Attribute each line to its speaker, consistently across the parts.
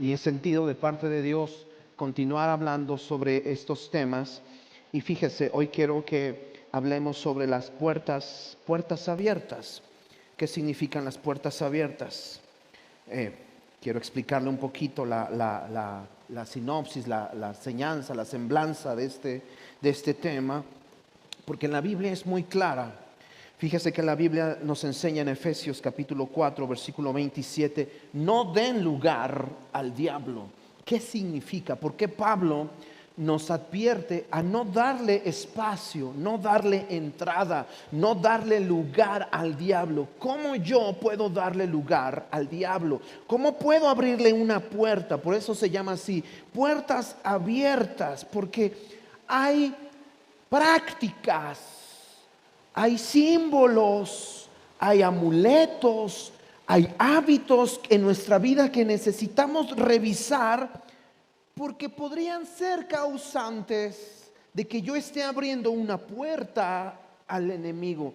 Speaker 1: y he sentido de parte de Dios continuar hablando sobre estos temas. Y fíjese, hoy quiero que hablemos sobre las puertas abiertas. ¿Qué significan las puertas abiertas? Quiero explicarle un poquito la sinopsis, la enseñanza, la semblanza de este tema, porque la Biblia es muy clara. Fíjese que la Biblia nos enseña en Efesios capítulo 4, versículo 27, no den lugar al diablo. ¿Qué significa? ¿Por qué Pablo nos advierte a no darle espacio, no darle entrada, no darle lugar al diablo? ¿Cómo yo puedo darle lugar al diablo? ¿Cómo puedo abrirle una puerta? Por eso se llama así, puertas abiertas, porque hay prácticas, hay símbolos, hay amuletos, hay hábitos en nuestra vida que necesitamos revisar, porque podrían ser causantes de que yo esté abriendo una puerta al enemigo.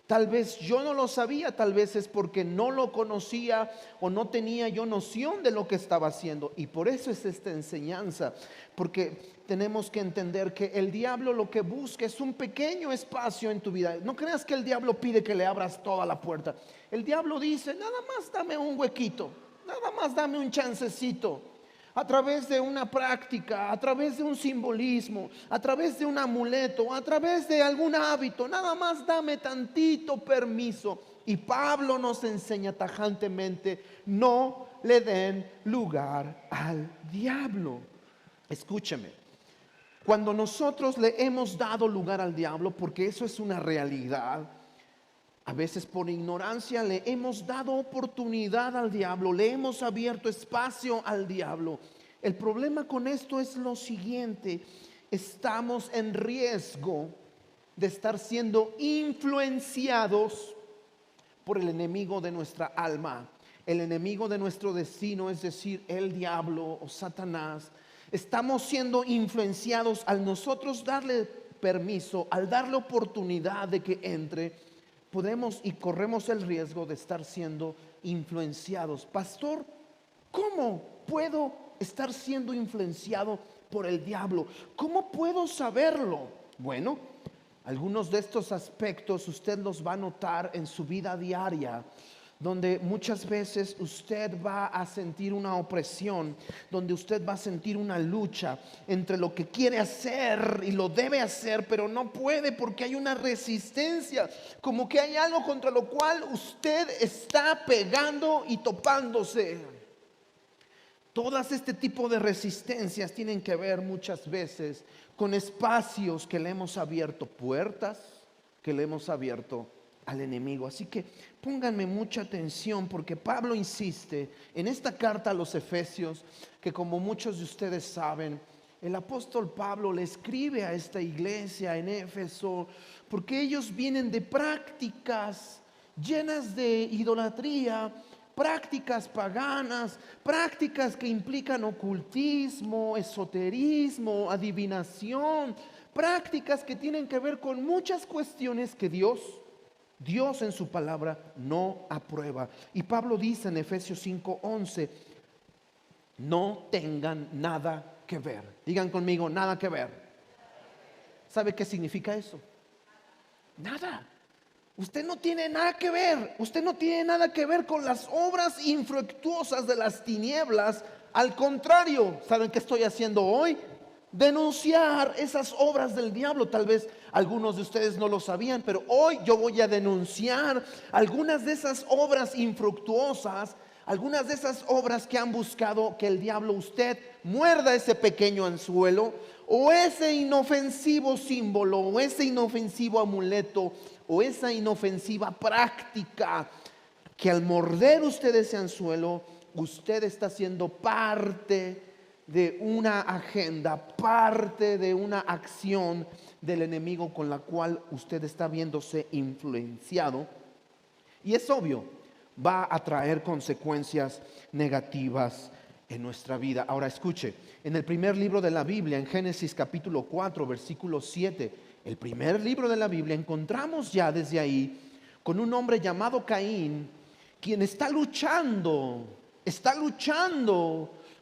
Speaker 1: Tal vez yo no lo sabía, tal vez es porque no lo conocía o no tenía yo noción de lo que estaba haciendo. Y por eso es esta enseñanza, porque tenemos que entender que el diablo lo que busca es un pequeño espacio en tu vida. No creas que el diablo pide que le abras toda la puerta. El diablo dice, nada más dame un huequito, nada más dame un chancecito. A través de una práctica, a través de un simbolismo, a través de un amuleto, a través de algún hábito, nada más dame tantito permiso. Y Pablo nos enseña tajantemente, no le den lugar al diablo. Escúcheme, cuando nosotros le hemos dado lugar al diablo, porque eso es una realidad, a veces por ignorancia le hemos dado oportunidad al diablo, le hemos abierto espacio al diablo. El problema con esto es lo siguiente: estamos en riesgo de estar siendo influenciados por el enemigo de nuestra alma, el enemigo de nuestro destino, es decir, el diablo o Satanás. Estamos siendo influenciados al nosotros darle permiso, al darle oportunidad de que entre. Podemos y corremos el riesgo de estar siendo influenciados. Pastor, ¿cómo puedo estar siendo influenciado por el diablo? ¿Cómo puedo saberlo? Bueno, algunos de estos aspectos usted los va a notar en su vida diaria, donde muchas veces usted va a sentir una opresión, donde usted va a sentir una lucha entre lo que quiere hacer y lo debe hacer, pero no puede porque hay una resistencia, como que hay algo contra lo cual usted está pegando y topándose. Todas este tipo de resistencias tienen que ver muchas veces con espacios que le hemos abierto, puertas que le hemos abierto al enemigo. Así que pónganme mucha atención, porque Pablo insiste en esta carta a los Efesios, que como muchos de ustedes saben, el apóstol Pablo le escribe a esta iglesia en Éfeso, porque ellos vienen de prácticas llenas de idolatría, prácticas paganas, prácticas que implican ocultismo, esoterismo, adivinación, prácticas que tienen que ver con muchas cuestiones que Dios en su palabra no aprueba. Y Pablo dice en Efesios 5:11, no tengan nada que ver. Digan conmigo, nada que ver. ¿Sabe qué significa eso? Nada. Usted no tiene nada que ver. Usted no tiene nada que ver con las obras infructuosas de las tinieblas. Al contrario, ¿saben qué estoy haciendo hoy? Denunciar esas obras del diablo. Tal vez algunos de ustedes no lo sabían, pero hoy yo voy a denunciar algunas de esas obras infructuosas, algunas de esas obras que han buscado que el diablo, usted muerda ese pequeño anzuelo, o ese inofensivo símbolo, o ese inofensivo amuleto, o esa inofensiva práctica, que al morder usted ese anzuelo, usted está siendo parte de una agenda, parte de una acción del enemigo con la cual usted está viéndose influenciado. Y es obvio, va a traer consecuencias negativas en nuestra vida. Ahora escuche, en el primer libro de la Biblia, en Génesis capítulo 4, versículo 7, el primer libro de la Biblia, encontramos ya desde ahí con un hombre llamado Caín, quien está luchando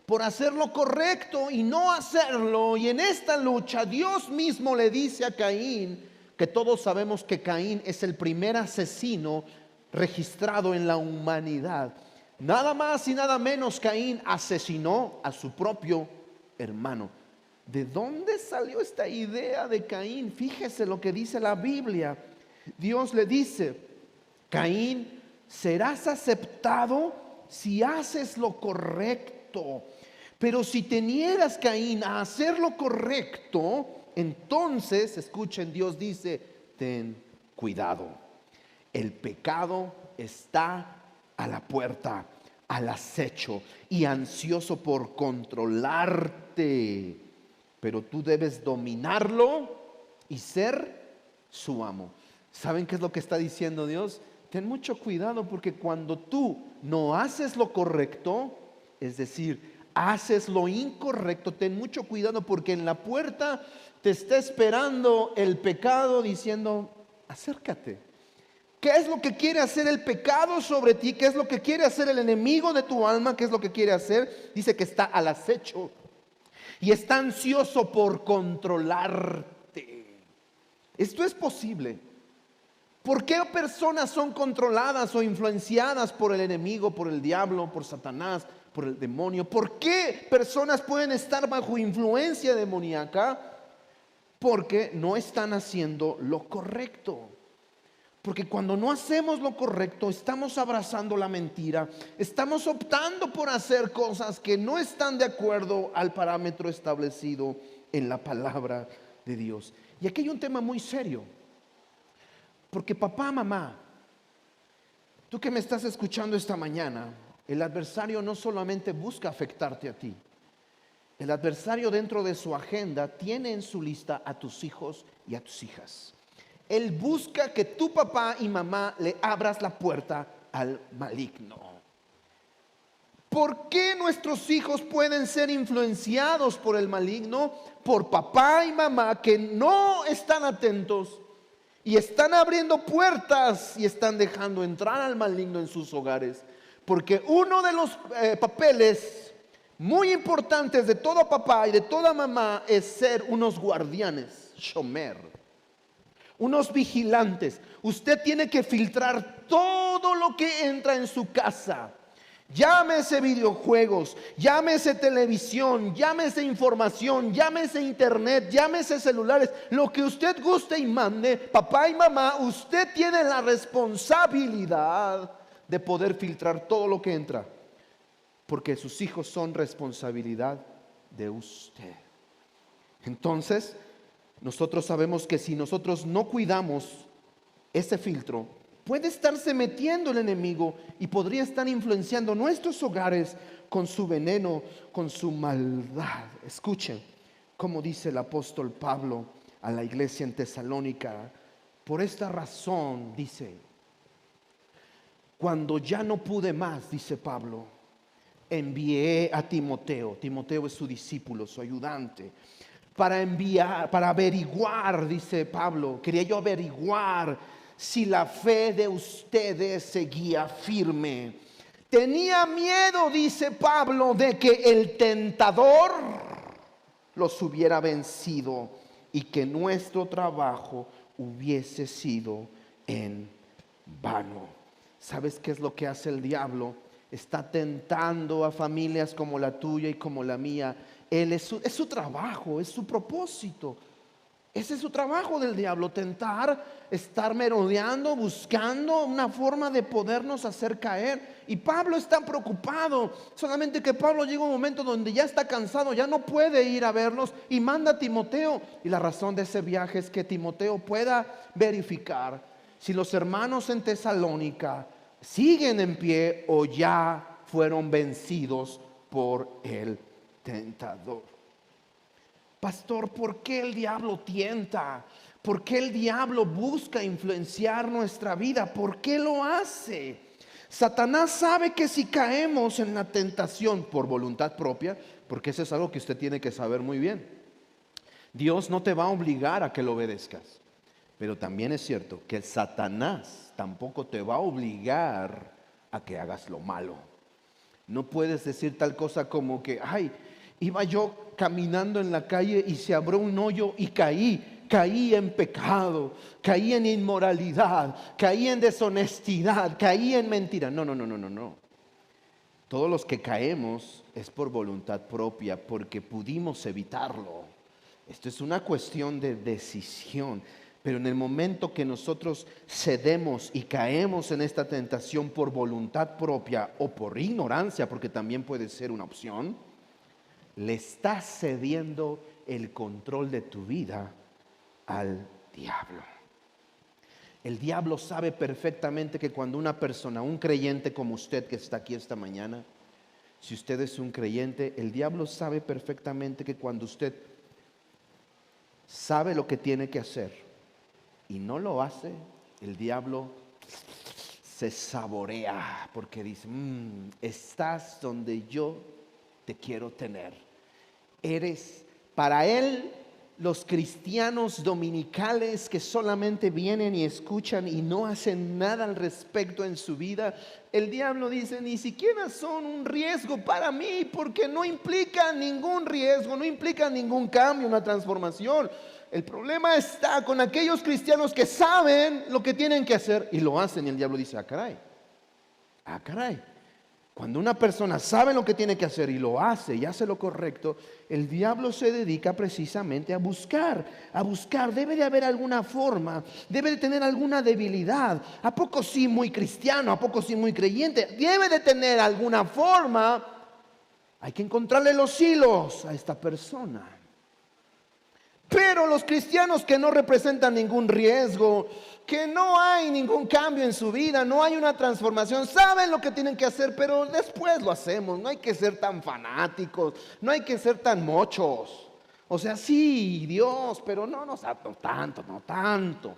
Speaker 1: por hacer lo correcto y no hacerlo. Y en esta lucha Dios mismo le dice a Caín, que todos sabemos que Caín es el primer asesino registrado en la humanidad. Nada más y nada menos, Caín asesinó a su propio hermano. ¿De dónde salió esta idea de Caín? Fíjese lo que dice la Biblia. Dios le dice: Caín, serás aceptado si haces lo correcto. Pero si te niegas, Caín, a hacer lo correcto, entonces, escuchen, Dios dice: ten cuidado. El pecado está a la puerta, al acecho y ansioso por controlarte. Pero tú debes dominarlo y ser su amo. ¿Saben qué es lo que está diciendo Dios? Ten mucho cuidado, porque cuando tú no haces lo correcto, es decir, haces lo incorrecto, ten mucho cuidado, porque en la puerta te está esperando el pecado diciendo: acércate. ¿Qué es lo que quiere hacer el pecado sobre ti? ¿Qué es lo que quiere hacer el enemigo de tu alma? ¿Qué es lo que quiere hacer? Dice que está al acecho y está ansioso por controlarte. Esto es posible. ¿Por qué personas son controladas o influenciadas por el enemigo, por el diablo, por Satanás, por el demonio? ¿Por qué personas pueden estar bajo influencia demoníaca? Porque no están haciendo lo correcto. Porque cuando no hacemos lo correcto, estamos abrazando la mentira, estamos optando por hacer cosas que no están de acuerdo al parámetro establecido en la palabra de Dios. Y aquí hay un tema muy serio, porque papá, mamá, tú que me estás escuchando esta mañana, el adversario no solamente busca afectarte a ti. El adversario, dentro de su agenda, tiene en su lista a tus hijos y a tus hijas. Él busca que tu papá y mamá le abras la puerta al maligno. ¿Por qué nuestros hijos pueden ser influenciados por el maligno? Por papá y mamá que no están atentos y están abriendo puertas y están dejando entrar al maligno en sus hogares. Porque uno de los papeles muy importantes de todo papá y de toda mamá es ser unos guardianes, shomer, unos vigilantes. Usted tiene que filtrar todo lo que entra en su casa. Llámese videojuegos, llámese televisión, llámese información, llámese internet, llámese celulares, lo que usted guste y mande. Papá y mamá, usted tiene la responsabilidad de poder filtrar todo lo que entra, porque sus hijos son responsabilidad de usted. Entonces, nosotros sabemos que si nosotros no cuidamos ese filtro, puede estarse metiendo el enemigo y podría estar influenciando nuestros hogares con su veneno, con su maldad. Escuchen cómo dice el apóstol Pablo a la iglesia en Tesalónica. Por esta razón, dice, cuando ya no pude más, dice Pablo, envié a Timoteo. Timoteo es su discípulo, su ayudante, para averiguar, dice Pablo, quería yo averiguar si la fe de ustedes seguía firme. Tenía miedo, dice Pablo, de que el tentador los hubiera vencido y que nuestro trabajo hubiese sido en vano. ¿Sabes qué es lo que hace el diablo? Está tentando a familias como la tuya y como la mía. Él es su trabajo, es su propósito. Ese es su trabajo del diablo: tentar, estar merodeando, buscando una forma de podernos hacer caer. Y Pablo está preocupado, solamente que Pablo llega a un momento donde ya está cansado, ya no puede ir a verlos y manda a Timoteo. Y la razón de ese viaje es que Timoteo pueda verificar si los hermanos en Tesalónica siguen en pie o ya fueron vencidos por el tentador. Pastor, ¿por qué el diablo tienta? ¿Por qué el diablo busca influenciar nuestra vida? ¿Por qué lo hace? Satanás sabe que si caemos en la tentación por voluntad propia, porque eso es algo que usted tiene que saber muy bien, Dios no te va a obligar a que lo obedezcas. Pero también es cierto que Satanás tampoco te va a obligar a que hagas lo malo. No puedes decir tal cosa como que, ay, iba yo caminando en la calle y se abrió un hoyo y caí en pecado, caí en inmoralidad, caí en deshonestidad, caí en mentira. No, no, no, no, no, no. Todos los que caemos es por voluntad propia, porque pudimos evitarlo. Esto es una cuestión de decisión. Pero en el momento que nosotros cedemos y caemos en esta tentación por voluntad propia o por ignorancia, porque también puede ser una opción, le estás cediendo el control de tu vida al diablo. El diablo sabe perfectamente que cuando una persona, un creyente como usted que está aquí esta mañana, si usted es un creyente, el diablo sabe perfectamente que cuando usted sabe lo que tiene que hacer y no lo hace, el diablo se saborea porque dice, estás donde yo te quiero tener. Eres para él. Los cristianos dominicales que solamente vienen y escuchan y no hacen nada al respecto en su vida, el diablo dice, ni siquiera son un riesgo para mí, porque no implican ningún riesgo, no implican ningún cambio, una transformación. El problema está con aquellos cristianos que saben lo que tienen que hacer y lo hacen, y el diablo dice, ah caray. Cuando una persona sabe lo que tiene que hacer y lo hace y hace lo correcto, el diablo se dedica precisamente a buscar. Debe de haber alguna forma, debe de tener alguna debilidad. ¿A poco sí muy cristiano? ¿A poco sí muy creyente? Debe de tener alguna forma. Hay que encontrarle los hilos a esta persona. Pero los cristianos que no representan ningún riesgo, que no hay ningún cambio en su vida, no hay una transformación, saben lo que tienen que hacer, pero después lo hacemos. No hay que ser tan fanáticos, no hay que ser tan mochos. O sea, sí, Dios, pero no tanto.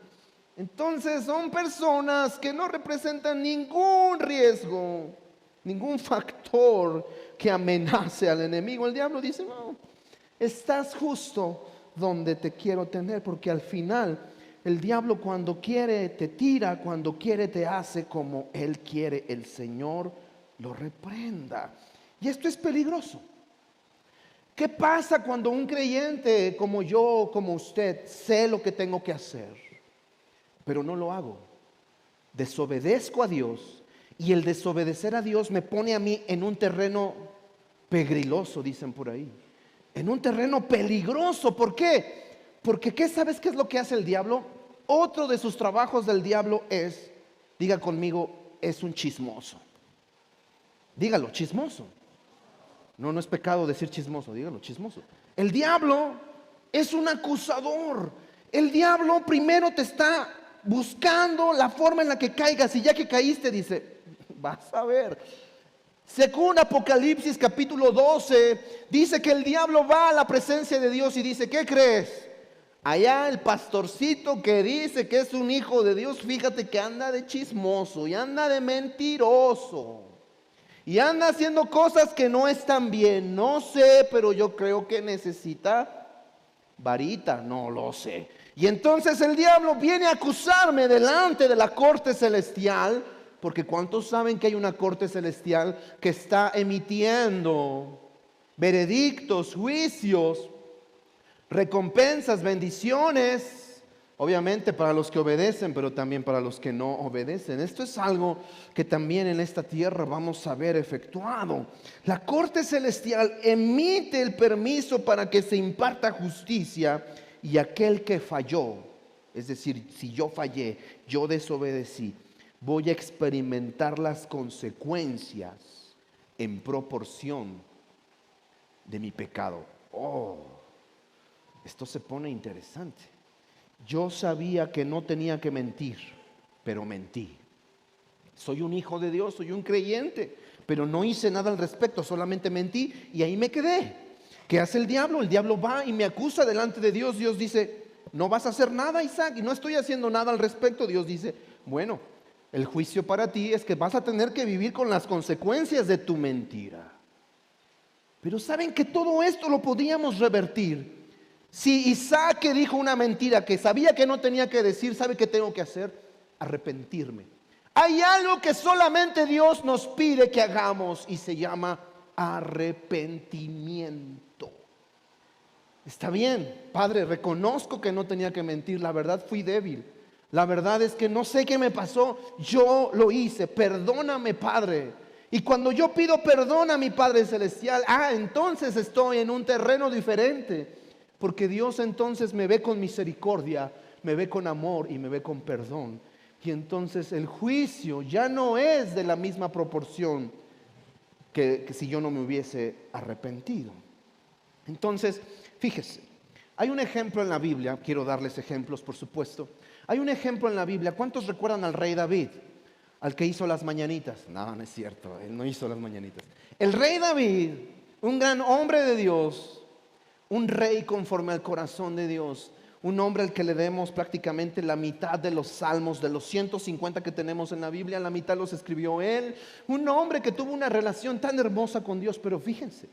Speaker 1: Entonces son personas que no representan ningún riesgo, ningún factor que amenace al enemigo. El diablo dice, no, estás justo donde te quiero tener, porque al final el diablo cuando quiere te tira, cuando quiere te hace como él quiere. El Señor lo reprenda. Y esto es peligroso. ¿Qué pasa cuando un creyente como yo, como usted, sé lo que tengo que hacer, pero no lo hago? Desobedezco a Dios, y el desobedecer a Dios me pone a mí en un terreno pegriloso, dicen por ahí. En un terreno peligroso. ¿Por qué? Porque ¿sabes qué es lo que hace el diablo? Otro de sus trabajos del diablo es, diga conmigo, es un chismoso. Dígalo, chismoso. No es pecado decir chismoso, dígalo, chismoso. El diablo es un acusador. El diablo primero te está buscando la forma en la que caigas, y ya que caíste dice, vas a ver. Según Apocalipsis capítulo 12, dice que el diablo va a la presencia de Dios y dice, ¿qué crees? Allá el pastorcito que dice que es un hijo de Dios, fíjate que anda de chismoso y anda de mentiroso y anda haciendo cosas que no están bien. No sé, pero yo creo que necesita varita, no lo sé. Y entonces el diablo viene a acusarme delante de la corte celestial. Porque ¿cuántos saben que hay una corte celestial que está emitiendo veredictos, juicios, recompensas, bendiciones? Obviamente para los que obedecen, pero también para los que no obedecen. Esto es algo que también en esta tierra vamos a ver efectuado. La corte celestial emite el permiso para que se imparta justicia, y aquel que falló, es decir, si yo fallé, yo desobedecí, voy a experimentar las consecuencias en proporción de mi pecado. Esto se pone interesante. Yo sabía que no tenía que mentir, pero mentí. Soy un hijo de Dios, soy un creyente, pero no hice nada al respecto, solamente mentí y ahí me quedé. ¿Qué hace el diablo? El diablo va y me acusa delante de Dios. Dios dice, no vas a hacer nada, Isaac, y no estoy haciendo nada al respecto. Dios dice, bueno, el juicio para ti es que vas a tener que vivir con las consecuencias de tu mentira. Pero saben que todo esto lo podíamos revertir. Si Isaac, que dijo una mentira que sabía que no tenía que decir, ¿sabe qué tengo que hacer? Arrepentirme. Hay algo que solamente Dios nos pide que hagamos y se llama arrepentimiento. Está bien, Padre, reconozco que no tenía que mentir, la verdad fui débil. La verdad es que no sé qué me pasó, yo lo hice, perdóname, Padre. Y cuando yo pido perdón a mi Padre Celestial, entonces estoy en un terreno diferente. Porque Dios entonces me ve con misericordia, me ve con amor y me ve con perdón. Y entonces el juicio ya no es de la misma proporción que si yo no me hubiese arrepentido. Entonces, fíjese, hay un ejemplo en la Biblia, quiero darles ejemplos por supuesto. Hay un ejemplo en la Biblia, ¿cuántos recuerdan al rey David? Al que hizo las mañanitas. No, no es cierto, él no hizo las mañanitas. El rey David, un gran hombre de Dios, un rey conforme al corazón de Dios, un hombre al que le demos prácticamente la mitad de los salmos, de los 150 que tenemos en la Biblia, la mitad los escribió él. Un hombre que tuvo una relación tan hermosa con Dios. Pero fíjense,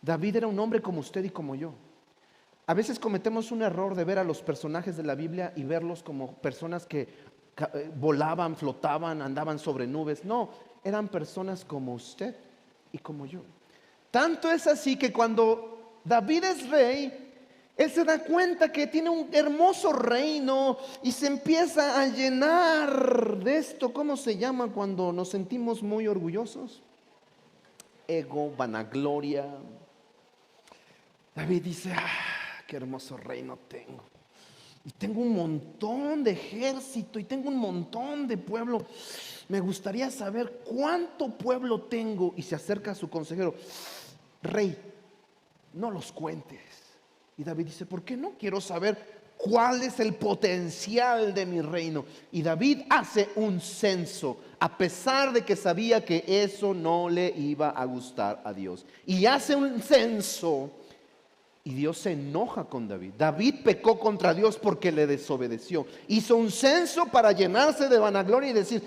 Speaker 1: David era un hombre como usted y como yo. A veces cometemos un error de ver a los personajes de la Biblia y verlos como personas que volaban, flotaban, andaban sobre nubes. No, eran personas como usted y como yo. Tanto es así que cuando David es rey, él se da cuenta que tiene un hermoso reino y se empieza a llenar de esto. ¿Cómo se llama cuando nos sentimos muy orgullosos? Ego, vanagloria. David dice, qué hermoso reino tengo. Y tengo un montón de ejército y tengo un montón de pueblo. Me gustaría saber cuánto pueblo tengo. Y se acerca a su consejero, rey, no los cuentes. Y David dice, ¿por qué no? Quiero saber cuál es el potencial de mi reino. Y David hace un censo, a pesar de que sabía que eso no le iba a gustar a Dios. Y hace un censo. Y Dios se enoja con David. David pecó contra Dios porque le desobedeció. Hizo un censo para llenarse de vanagloria y decir,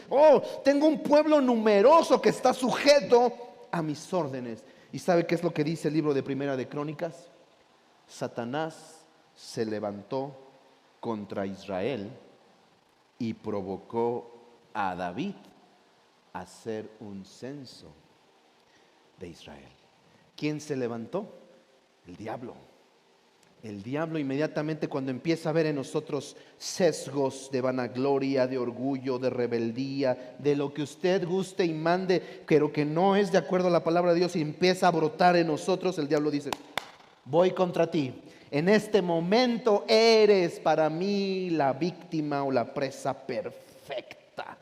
Speaker 1: tengo un pueblo numeroso que está sujeto a mis órdenes. ¿Y sabe qué es lo que dice el libro de Primera de Crónicas? Satanás se levantó contra Israel y provocó a David a hacer un censo de Israel. ¿Quién se levantó? El diablo. El diablo inmediatamente cuando empieza a ver en nosotros sesgos de vanagloria, de orgullo, de rebeldía, de lo que usted guste y mande, pero que no es de acuerdo a la palabra de Dios, y empieza a brotar en nosotros, el diablo dice, voy contra ti. En este momento eres para mí la víctima o la presa perfecta.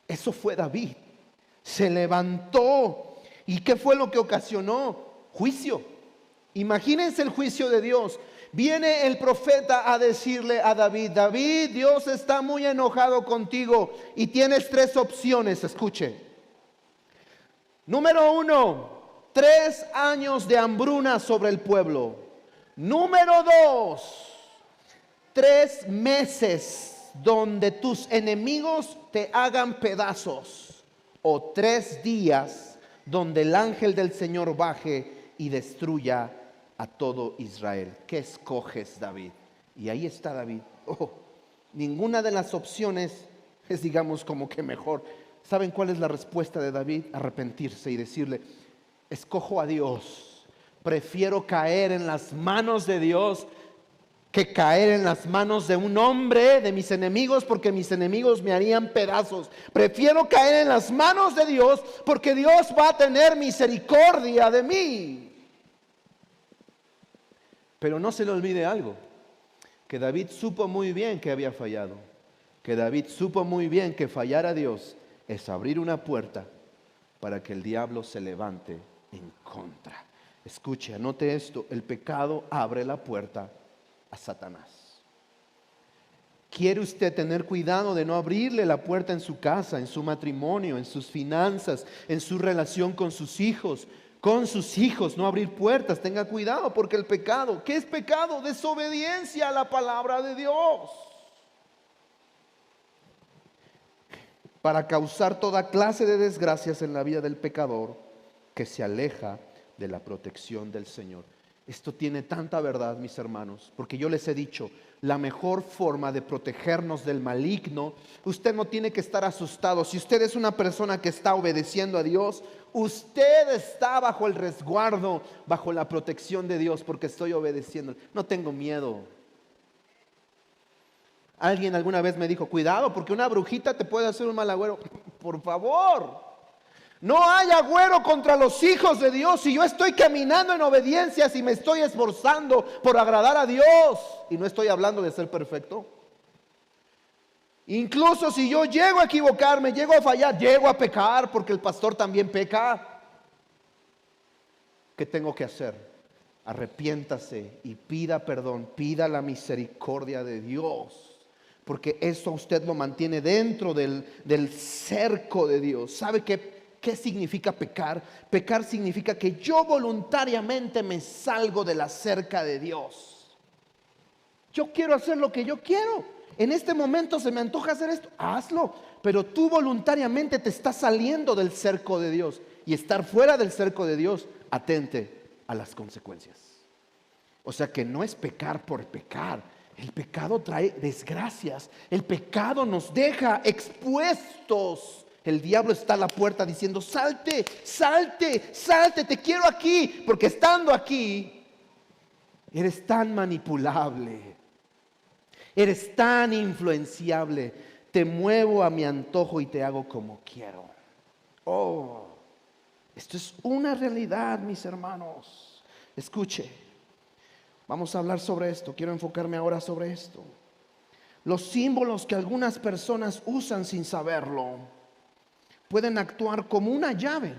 Speaker 1: Eso fue David. Se levantó. ¿Y qué fue lo que ocasionó? Juicio. Imagínense el juicio de Dios. Viene el profeta a decirle a David, David, Dios está muy enojado contigo y tienes 3 opciones, escuche. Número 1, 3 años de hambruna sobre el pueblo. Número 2, 3 meses donde tus enemigos te hagan pedazos. O 3 días donde el ángel del Señor baje y destruya a todo Israel. ¿Qué escoges, David? Y ahí está David. Ninguna de las opciones es, digamos, como que mejor. ¿Saben cuál es la respuesta de David? Arrepentirse y decirle, escojo a Dios. Prefiero caer en las manos de Dios que caer en las manos de un hombre, de mis enemigos, porque mis enemigos me harían pedazos. Prefiero caer en las manos de Dios, porque Dios va a tener misericordia de mí. Pero no se le olvide algo, que David supo muy bien que había fallado, que David supo muy bien que fallar a Dios es abrir una puerta para que el diablo se levante en contra. Escuche, anote esto, el pecado abre la puerta a Satanás. ¿Quiere usted tener cuidado de no abrirle la puerta en su casa, en su matrimonio, en sus finanzas, en su relación con sus hijos? Con sus hijos, no abrir puertas. Tenga cuidado porque el pecado, ¿qué es pecado? Desobediencia a la palabra de Dios. Para causar toda clase de desgracias en la vida del pecador que se aleja de la protección del Señor. Esto tiene tanta verdad, mis hermanos, porque yo les he dicho, la mejor forma de protegernos del maligno, usted no tiene que estar asustado. Si usted es una persona que está obedeciendo a Dios, usted está bajo el resguardo, bajo la protección de Dios, porque estoy obedeciendo. No tengo miedo. Alguien alguna vez me dijo, cuidado, porque una brujita te puede hacer un mal agüero. Por favor, no hay agüero contra los hijos de Dios. Si yo estoy caminando en obediencia, si me estoy esforzando por agradar a Dios, y no estoy hablando de ser perfecto, incluso si yo llego a equivocarme, llego a fallar, llego a pecar, porque el pastor también peca, ¿qué tengo que hacer? Arrepiéntase y pida perdón, pida la misericordia de Dios, porque eso usted lo mantiene dentro del cerco de Dios. ¿Sabe qué significa pecar? Pecar significa que yo voluntariamente me salgo de la cerca de Dios. Yo quiero hacer lo que yo quiero. En este momento se me antoja hacer esto, hazlo. Pero tú voluntariamente te estás saliendo del cerco de Dios. Y estar fuera del cerco de Dios, atente a las consecuencias. O sea que no es pecar por pecar. El pecado trae desgracias. El pecado nos deja expuestos. El diablo está a la puerta diciendo, salte, salte, salte, te quiero aquí. Porque estando aquí, eres tan manipulable, eres tan influenciable. Te muevo a mi antojo y te hago como quiero. Oh, esto es una realidad, mis hermanos. Escuche, vamos a hablar sobre esto. Quiero enfocarme ahora sobre esto. Los símbolos que algunas personas usan sin saberlo pueden actuar como una llave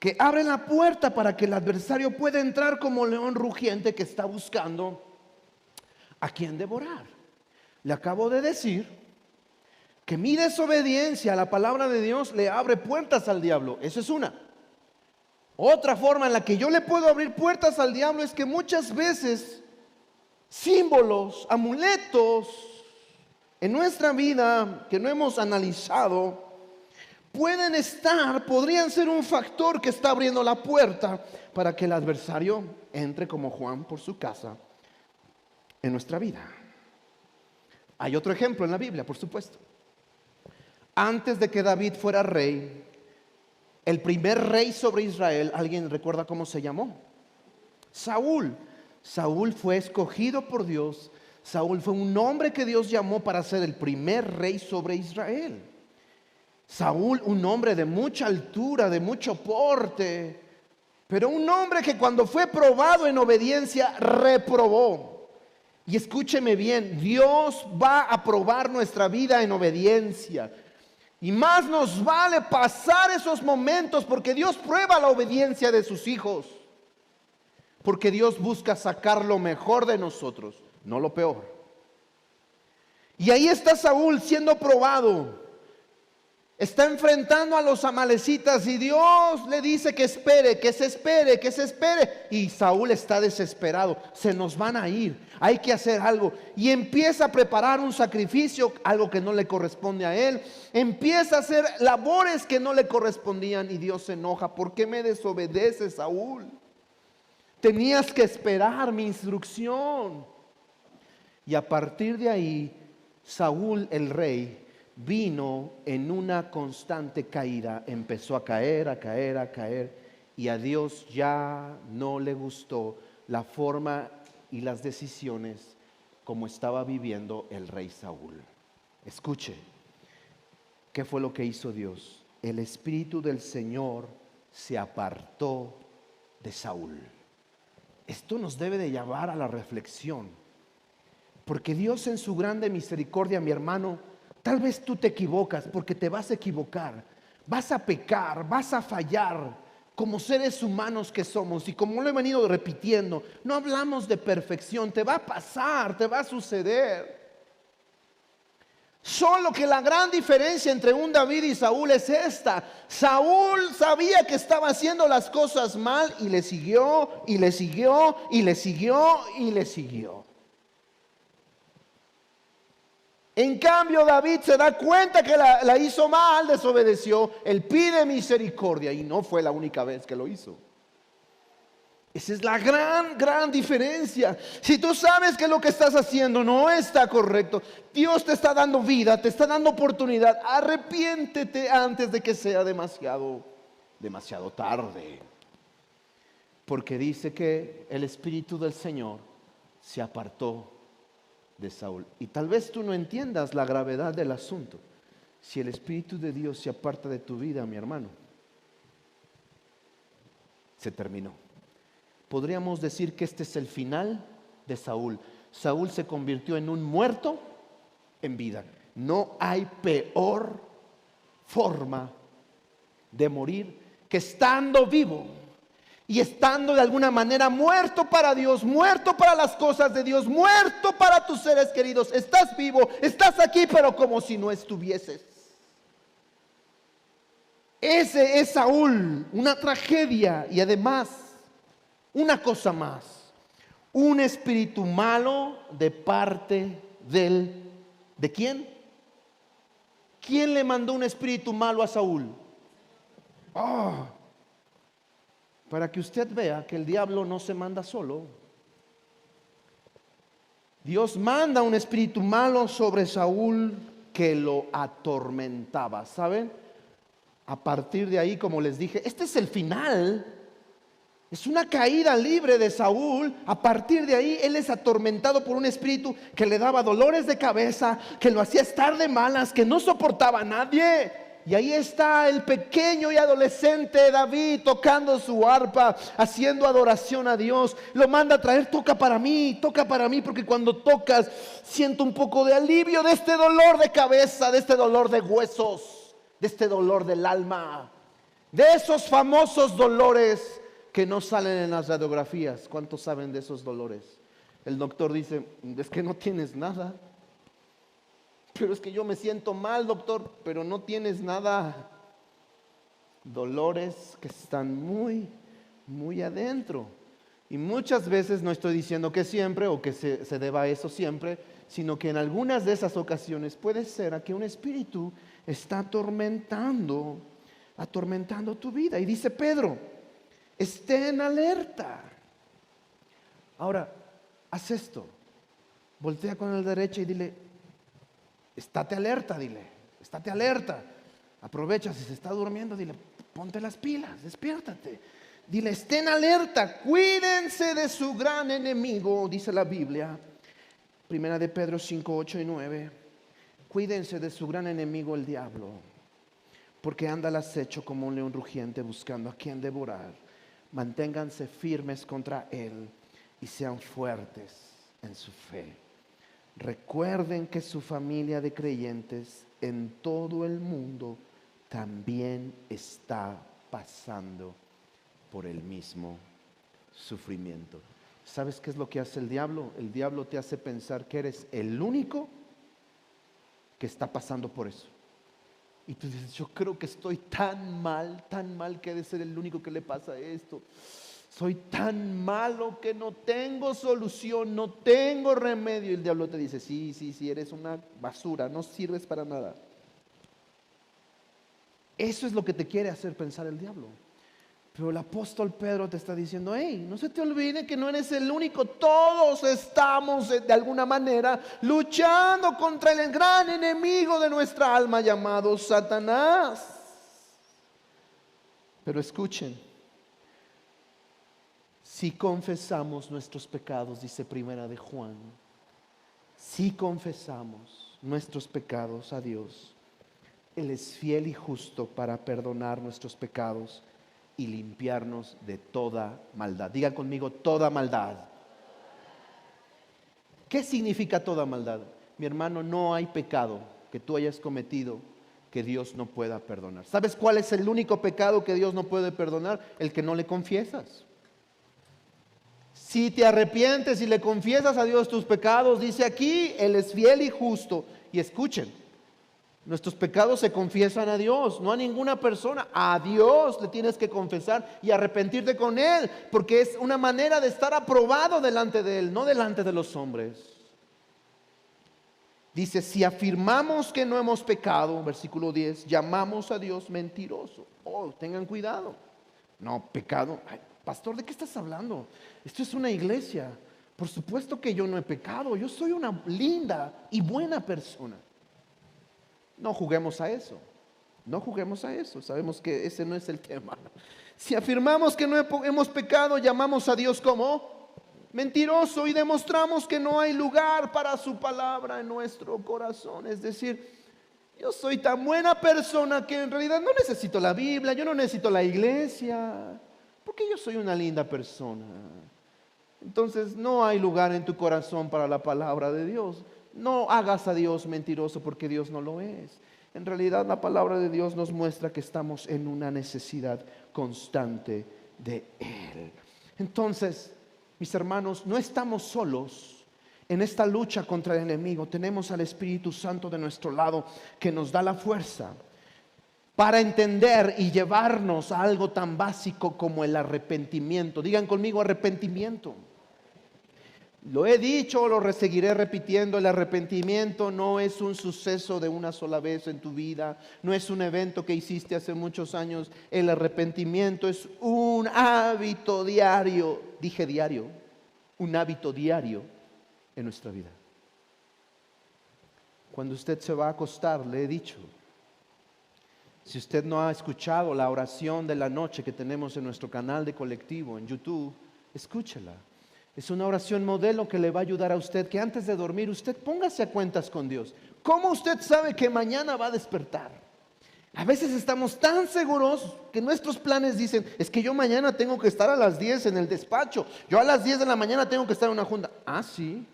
Speaker 1: que abre la puerta para que el adversario pueda entrar como león rugiente que está buscando a quien devorar. Le acabo de decir que mi desobediencia a la palabra de Dios le abre puertas al diablo. Esa es una. Otra forma en la que yo le puedo abrir puertas al diablo es que muchas veces símbolos, amuletos en nuestra vida que no hemos analizado podrían ser un factor que está abriendo la puerta para que el adversario entre como Juan por su casa en nuestra vida. Hay otro ejemplo en la Biblia, por supuesto. Antes de que David fuera rey, el primer rey sobre Israel, ¿alguien recuerda cómo se llamó? Saúl. Saúl fue escogido por Dios. Saúl fue un hombre que Dios llamó para ser el primer rey sobre Israel. Saúl, un hombre de mucha altura, de mucho porte, pero un hombre que cuando fue probado en obediencia, reprobó. Y escúcheme bien, Dios va a probar nuestra vida en obediencia. Y más nos vale pasar esos momentos, porque Dios prueba la obediencia de sus hijos. Porque Dios busca sacar lo mejor de nosotros, no lo peor. Y ahí está Saúl siendo probado. Está enfrentando a los amalecitas y Dios le dice que espere, que se espere, que se espere. Y Saúl está desesperado. Se nos van a ir. Hay que hacer algo. Y empieza a preparar un sacrificio, algo que no le corresponde a él. Empieza a hacer labores que no le correspondían y Dios se enoja. ¿Por qué me desobedeces, Saúl? Tenías que esperar mi instrucción. Y a partir de ahí, Saúl el rey vino en una constante caída, empezó a caer, a caer, a caer, y a Dios ya no le gustó la forma y las decisiones como estaba viviendo el rey Saúl. Escuche, ¿qué fue lo que hizo Dios? El Espíritu del Señor se apartó de Saúl. Esto nos debe de llevar a la reflexión, porque Dios en su grande misericordia, mi hermano, tal vez tú te equivocas, porque te vas a equivocar, vas a pecar, vas a fallar como seres humanos que somos. Y como lo he venido repitiendo, no hablamos de perfección, te va a pasar, te va a suceder. Solo que la gran diferencia entre un David y Saúl es esta: Saúl sabía que estaba haciendo las cosas mal y le siguió, y le siguió, y le siguió, y le siguió. En cambio, David se da cuenta que la hizo mal, desobedeció. Él pide misericordia y no fue la única vez que lo hizo. Esa es la gran diferencia. Si tú sabes que lo que estás haciendo no está correcto, Dios te está dando vida, te está dando oportunidad. Arrepiéntete antes de que sea demasiado tarde. Porque dice que el Espíritu del Señor se apartó de Saúl. Y tal vez tú no entiendas la gravedad del asunto. Si el Espíritu de Dios se aparta de tu vida, mi hermano, se terminó. Podríamos decir que este es el final de Saúl. Saúl se convirtió en un muerto en vida. No hay peor forma de morir que estando vivo y estando de alguna manera muerto para Dios, muerto para las cosas de Dios, muerto para tus seres queridos. Estás vivo, estás aquí, pero como si no estuvieses. Ese es Saúl, una tragedia. Y además, una cosa más, un espíritu malo de parte ¿de quién? ¿Quién le mandó un espíritu malo a Saúl? Para que usted vea que el diablo no se manda solo. Dios manda un espíritu malo sobre Saúl que lo atormentaba. ¿Saben? A partir de ahí, como les dije, este es el final. Es una caída libre de Saúl. A partir de ahí, él es atormentado por un espíritu que le daba dolores de cabeza, que lo hacía estar de malas, que no soportaba a nadie. Y ahí está el pequeño y adolescente David tocando su arpa, haciendo adoración a Dios. Lo manda a traer, toca para mí, porque cuando tocas siento un poco de alivio de este dolor de cabeza, de este dolor de huesos, de este dolor del alma, de esos famosos dolores que no salen en las radiografías. ¿Cuántos saben de esos dolores? El doctor dice, es que no tienes nada. Pero es que yo me siento mal, doctor, pero no tienes nada. Dolores que están muy adentro. Y muchas veces, no estoy diciendo que siempre o que se deba a eso siempre, sino que en algunas de esas ocasiones puede ser a que un espíritu está atormentando tu vida. Y dice Pedro, estén alerta. Ahora, haz esto. Voltea con el derecho y dile, estate alerta, estate alerta. Aprovecha, si se está durmiendo, dile, ponte las pilas, despiértate. Dile, estén alerta, cuídense de su gran enemigo, dice la Biblia. Primera de Pedro 5, 8 y 9. Cuídense de su gran enemigo, el diablo, porque anda al acecho como un león rugiente buscando a quien devorar. Manténganse firmes contra él y sean fuertes en su fe. Recuerden que su familia de creyentes en todo el mundo también está pasando por el mismo sufrimiento. ¿Sabes qué es lo que hace el diablo? El diablo te hace pensar que eres el único que está pasando por eso. Y tú dices, yo creo que estoy tan mal que he de ser el único que le pasa esto. Soy tan malo que no tengo solución, no tengo remedio. Y el diablo te dice, sí, eres una basura, no sirves para nada. Eso es lo que te quiere hacer pensar el diablo. Pero el apóstol Pedro te está diciendo, hey, no se te olvide que no eres el único. Todos estamos de alguna manera luchando contra el gran enemigo de nuestra alma llamado Satanás. Pero escuchen, si confesamos nuestros pecados, dice Primera de Juan, si confesamos nuestros pecados a Dios, Él es fiel y justo para perdonar nuestros pecados y limpiarnos de toda maldad. Diga conmigo, toda maldad. ¿Qué significa toda maldad? Mi hermano, no hay pecado que tú hayas cometido que Dios no pueda perdonar. ¿Sabes cuál es el único pecado que Dios no puede perdonar? El que no le confiesas. Si te arrepientes y le confiesas a Dios tus pecados, dice aquí, Él es fiel y justo. Y escuchen, nuestros pecados se confiesan a Dios, no a ninguna persona. A Dios le tienes que confesar y arrepentirte con Él, porque es una manera de estar aprobado delante de Él, no delante de los hombres. Dice, si afirmamos que no hemos pecado, versículo 10, llamamos a Dios mentiroso. Oh, tengan cuidado. No, pecado. Pastor, ¿de qué estás hablando? Esto es una iglesia. Por supuesto que yo no he pecado. Yo soy una linda y buena persona. No juguemos a eso. No juguemos a eso. Sabemos que ese no es el tema. Si afirmamos que no hemos pecado, llamamos a Dios como mentiroso y demostramos que no hay lugar para su palabra en nuestro corazón. Es decir, yo soy tan buena persona que en realidad no necesito la Biblia, yo no necesito la iglesia, porque yo soy una linda persona. Entonces no hay lugar en tu corazón para la palabra de Dios. No hagas a Dios mentiroso, porque Dios no lo es. En realidad la palabra de Dios nos muestra que estamos en una necesidad constante de Él. Entonces, mis hermanos, no estamos solos en esta lucha contra el enemigo. Tenemos al Espíritu Santo de nuestro lado, que nos da la fuerza para entender y llevarnos a algo tan básico como el arrepentimiento. Digan conmigo: arrepentimiento. Lo he dicho, lo seguiré repitiendo: el arrepentimiento no es un suceso de una sola vez en tu vida, no es un evento que hiciste hace muchos años. El arrepentimiento es un hábito diario, dije diario, un hábito diario en nuestra vida. Cuando usted se va a acostar, le he dicho, si usted no ha escuchado la oración de la noche que tenemos en nuestro canal de Colectivo en YouTube, escúchela. Es una oración modelo que le va a ayudar a usted, que antes de dormir usted póngase a cuentas con Dios. ¿Cómo usted sabe que mañana va a despertar? A veces estamos tan seguros que nuestros planes dicen: es que yo mañana tengo que estar a las 10 en el despacho, yo a las 10 de la mañana tengo que estar en una junta. Ah, sí.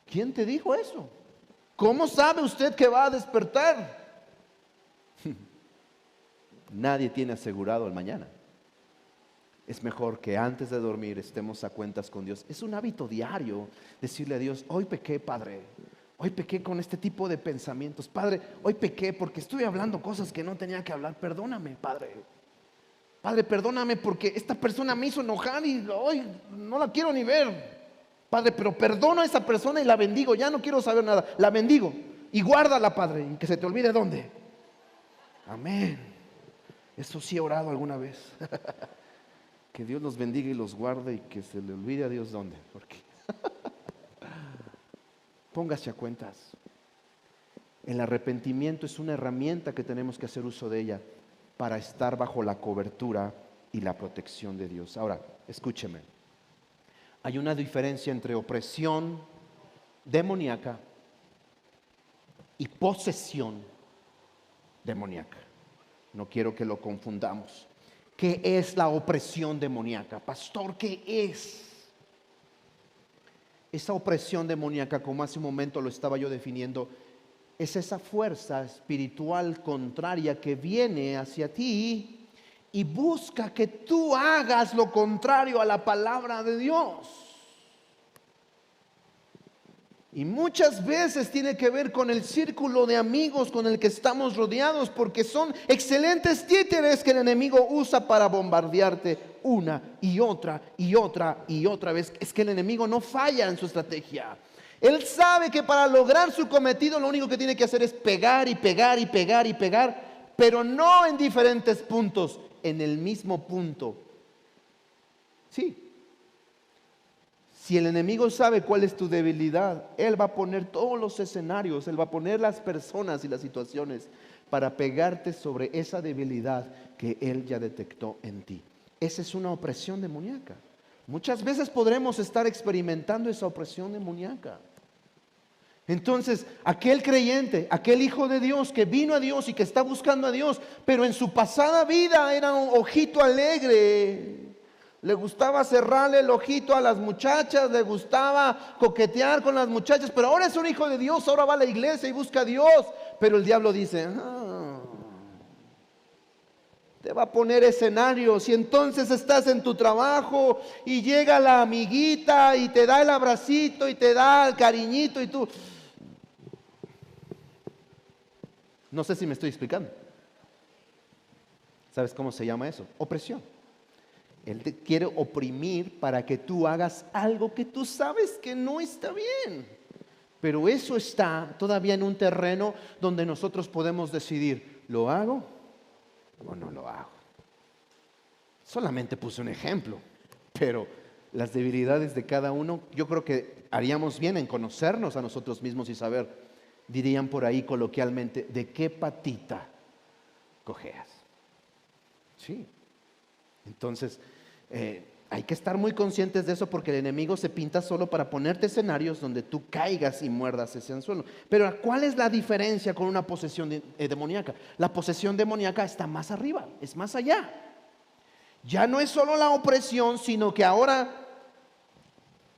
Speaker 1: ¿Quién te dijo eso? ¿Cómo sabe usted que va a despertar? Nadie tiene asegurado el mañana. Es mejor que antes de dormir estemos a cuentas con Dios. Es un hábito diario decirle a Dios: hoy pequé, Padre. Hoy pequé con este tipo de pensamientos. Padre, hoy pequé porque estuve hablando cosas que no tenía que hablar. Perdóname, Padre. Padre, perdóname porque esta persona me hizo enojar y hoy no la quiero ni ver. Padre, pero perdono a esa persona y la bendigo. Ya no quiero saber nada. La bendigo. Y guárdala, Padre, y que se te olvide dónde. Amén. Eso sí he orado alguna vez. Que Dios los bendiga y los guarde y que se le olvide a Dios dónde. Porque póngase a cuentas. El arrepentimiento es una herramienta que tenemos que hacer uso de ella para estar bajo la cobertura y la protección de Dios. Ahora, escúcheme. Hay una diferencia entre opresión demoníaca y posesión demoníaca. No quiero que lo confundamos. ¿Qué es la opresión demoníaca? Pastor, ¿qué es? Esa opresión demoníaca, como hace un momento lo estaba yo definiendo, es esa fuerza espiritual contraria que viene hacia ti y busca que tú hagas lo contrario a la palabra de Dios. Y muchas veces tiene que ver con el círculo de amigos con el que estamos rodeados, porque son excelentes títeres que el enemigo usa para bombardearte una y otra y otra y otra vez. Es que el enemigo no falla en su estrategia. Él sabe que para lograr su cometido lo único que tiene que hacer es pegar y pegar y pegar y pegar, pero no en diferentes puntos, en el mismo punto. Sí. Si el enemigo sabe cuál es tu debilidad, él va a poner todos los escenarios, él va a poner las personas y las situaciones para pegarte sobre esa debilidad que él ya detectó en ti. Esa es una opresión demoníaca. Muchas veces podremos estar experimentando esa opresión demoníaca. Entonces, aquel creyente, aquel hijo de Dios que vino a Dios y que está buscando a Dios, pero en su pasada vida era un ojito alegre. Le gustaba cerrarle el ojito a las muchachas, le gustaba coquetear con las muchachas, pero ahora es un hijo de Dios, ahora va a la iglesia y busca a Dios. Pero el diablo dice: te va a poner escenarios, y entonces estás en tu trabajo y llega la amiguita y te da el abracito y te da el cariñito y tú... No sé si me estoy explicando. ¿Sabes cómo se llama eso? Opresión. Él te quiere oprimir para que tú hagas algo que tú sabes que no está bien. Pero eso está todavía en un terreno donde nosotros podemos decidir: ¿lo hago o no lo hago? Solamente puse un ejemplo, pero las debilidades de cada uno, yo creo que haríamos bien en conocernos a nosotros mismos y saber, dirían por ahí coloquialmente, de qué patita cojeas. Sí. Entonces, hay que estar muy conscientes de eso, porque el enemigo se pinta solo para ponerte escenarios donde tú caigas y muerdas ese anzuelo. Pero ¿cuál es la diferencia con una posesión demoníaca? La posesión demoníaca está más arriba, es más allá. Ya no es solo la opresión, sino que ahora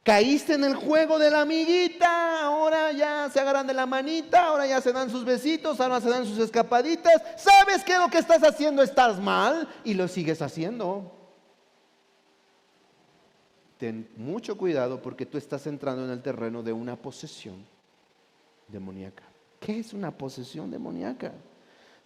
Speaker 1: caíste en el juego de la amiguita, ahora ya se agarran de la manita, ahora ya se dan sus besitos, ahora se dan sus escapaditas. ¿Sabes que lo que estás haciendo estás mal? Y lo sigues haciendo. Ten mucho cuidado, porque tú estás entrando en el terreno de una posesión demoníaca. ¿Qué es una posesión demoníaca?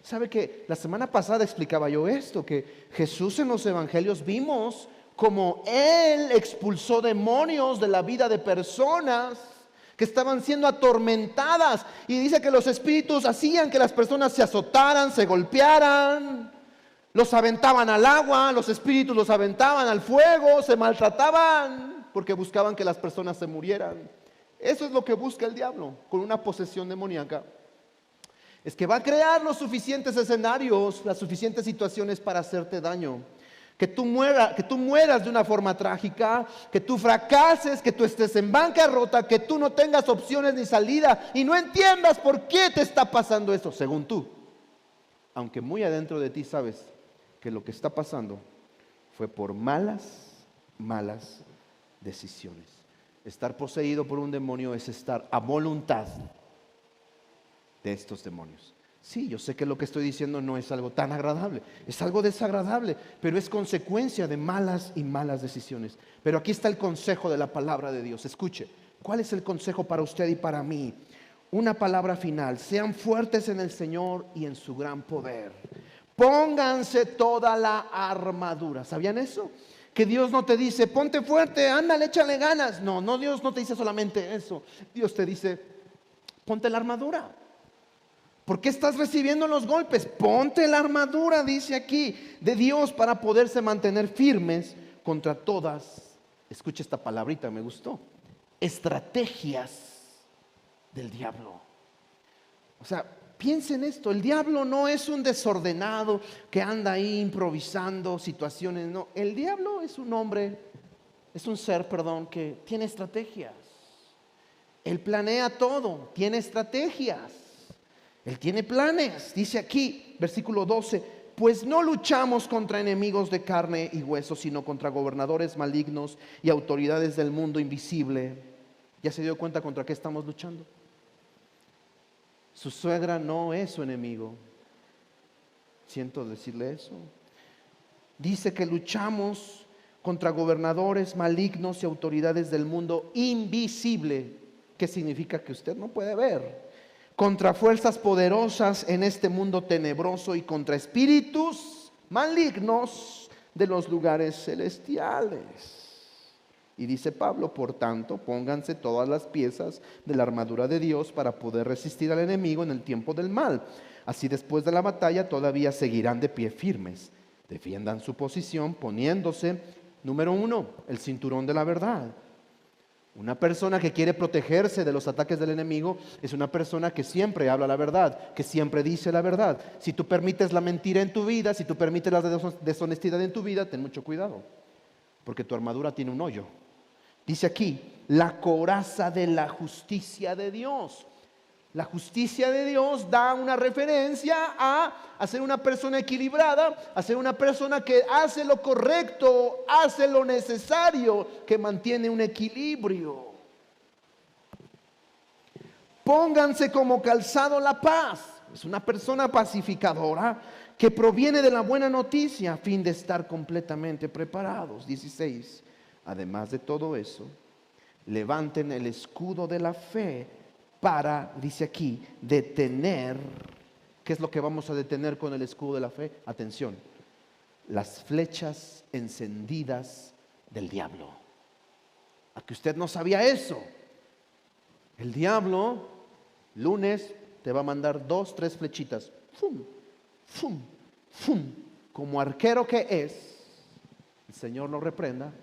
Speaker 1: ¿Sabe que la semana pasada explicaba yo esto? Que Jesús en los evangelios vimos como Él expulsó demonios de la vida de personas que estaban siendo atormentadas. Y dice que los espíritus hacían que las personas se azotaran, se golpearan, los aventaban al agua, los espíritus los aventaban al fuego, se maltrataban porque buscaban que las personas se murieran. Eso es lo que busca el diablo con una posesión demoníaca. Es que va a crear los suficientes escenarios, las suficientes situaciones para hacerte daño. Que tú mueras de una forma trágica, que tú fracases, que tú estés en bancarrota, que tú no tengas opciones ni salida y no entiendas por qué te está pasando eso, según tú. Aunque muy adentro de ti sabes que lo que está pasando fue por malas decisiones. Estar poseído por un demonio es estar a voluntad de estos demonios. Sí, yo sé que lo que estoy diciendo no es algo tan agradable, es algo desagradable, pero es consecuencia de malas decisiones. Pero aquí está el consejo de la palabra de Dios. Escuche, ¿cuál es el consejo para usted y para mí? Una palabra final: sean fuertes en el Señor y en su gran poder. Pónganse toda la armadura. ¿Sabían eso? Que Dios no te dice, ponte fuerte, ándale, échale ganas. No, Dios no te dice solamente eso. Dios te dice, ponte la armadura. ¿Por qué estás recibiendo los golpes? Ponte la armadura, dice aquí, de Dios, para poderse mantener firmes contra todas, escucha esta palabrita, me gustó, estrategias del diablo. O sea, piensa en esto: el diablo no es un desordenado que anda ahí improvisando situaciones, no. El diablo es un hombre, es un ser, que tiene estrategias. Él planea todo, tiene estrategias. Él tiene planes. Dice aquí, versículo 12: pues no luchamos contra enemigos de carne y hueso, sino contra gobernadores malignos y autoridades del mundo invisible. ¿Ya se dio cuenta contra qué estamos luchando? Su suegra no es su enemigo. Siento decirle eso. Dice que luchamos contra gobernadores malignos y autoridades del mundo invisible. ¿Qué significa? Que usted no puede ver. Contra fuerzas poderosas en este mundo tenebroso y contra espíritus malignos de los lugares celestiales. Y dice Pablo, por tanto, pónganse todas las piezas de la armadura de Dios para poder resistir al enemigo en el tiempo del mal. Así, después de la batalla todavía seguirán de pie firmes. Defiendan su posición poniéndose, número 1, el cinturón de la verdad. Una persona que quiere protegerse de los ataques del enemigo es una persona que siempre habla la verdad, que siempre dice la verdad. Si tú permites la mentira en tu vida, si tú permites la deshonestidad en tu vida, ten mucho cuidado, porque tu armadura tiene un hoyo. Dice aquí, la coraza de la justicia de Dios. La justicia de Dios da una referencia a ser una persona equilibrada, a ser una persona que hace lo correcto, hace lo necesario, que mantiene un equilibrio. Pónganse como calzado la paz. Es una persona pacificadora que proviene de la buena noticia a fin de estar completamente preparados. 16. Además de todo eso, levanten el escudo de la fe para, dice aquí, detener. ¿Qué es lo que vamos a detener con el escudo de la fe? Atención, las flechas encendidas del diablo. ¿A que usted no sabía eso? El diablo, lunes, te va a mandar 2, 3 flechitas. ¡Fum! ¡Fum! ¡Fum! Como arquero que es, el Señor lo reprenda,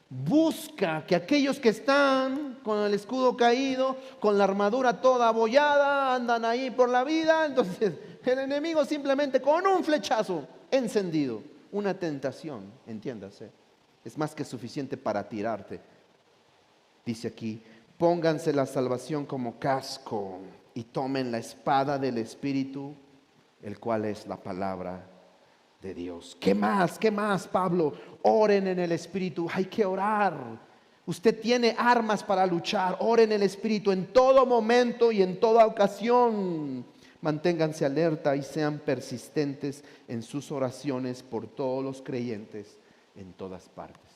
Speaker 1: busca que aquellos que están con el escudo caído, con la armadura toda abollada, andan ahí por la vida. Entonces el enemigo simplemente con un flechazo encendido, una tentación, entiéndase, es más que suficiente para tirarte. Dice aquí, pónganse la salvación como casco y tomen la espada del Espíritu, el cual es la palabra de Dios. ¿Qué más? ¿Qué más, Pablo? Oren en el Espíritu. Hay que orar. Usted tiene armas para luchar. Oren en el Espíritu en todo momento y en toda ocasión. Manténganse alerta y sean persistentes en sus oraciones por todos los creyentes en todas partes.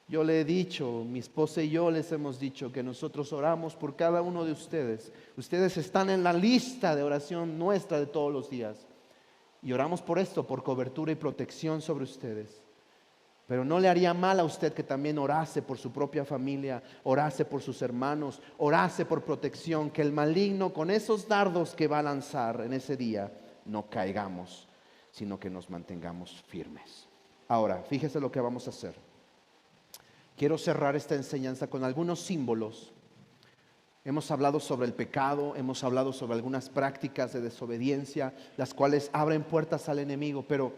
Speaker 1: Yo le he dicho, mi esposa y yo les hemos dicho que nosotros oramos por cada uno de ustedes. Ustedes están en la lista de oración nuestra de todos los días. Y oramos por esto, por cobertura y protección sobre ustedes. Pero no le haría mal a usted que también orase por su propia familia, orase por sus hermanos, orase por protección, que el maligno con esos dardos que va a lanzar en ese día no caigamos, sino que nos mantengamos firmes. Ahora, fíjese lo que vamos a hacer. Quiero cerrar esta enseñanza con algunos símbolos. Hemos hablado sobre el pecado, hemos hablado sobre algunas prácticas de desobediencia, las cuales abren puertas al enemigo, pero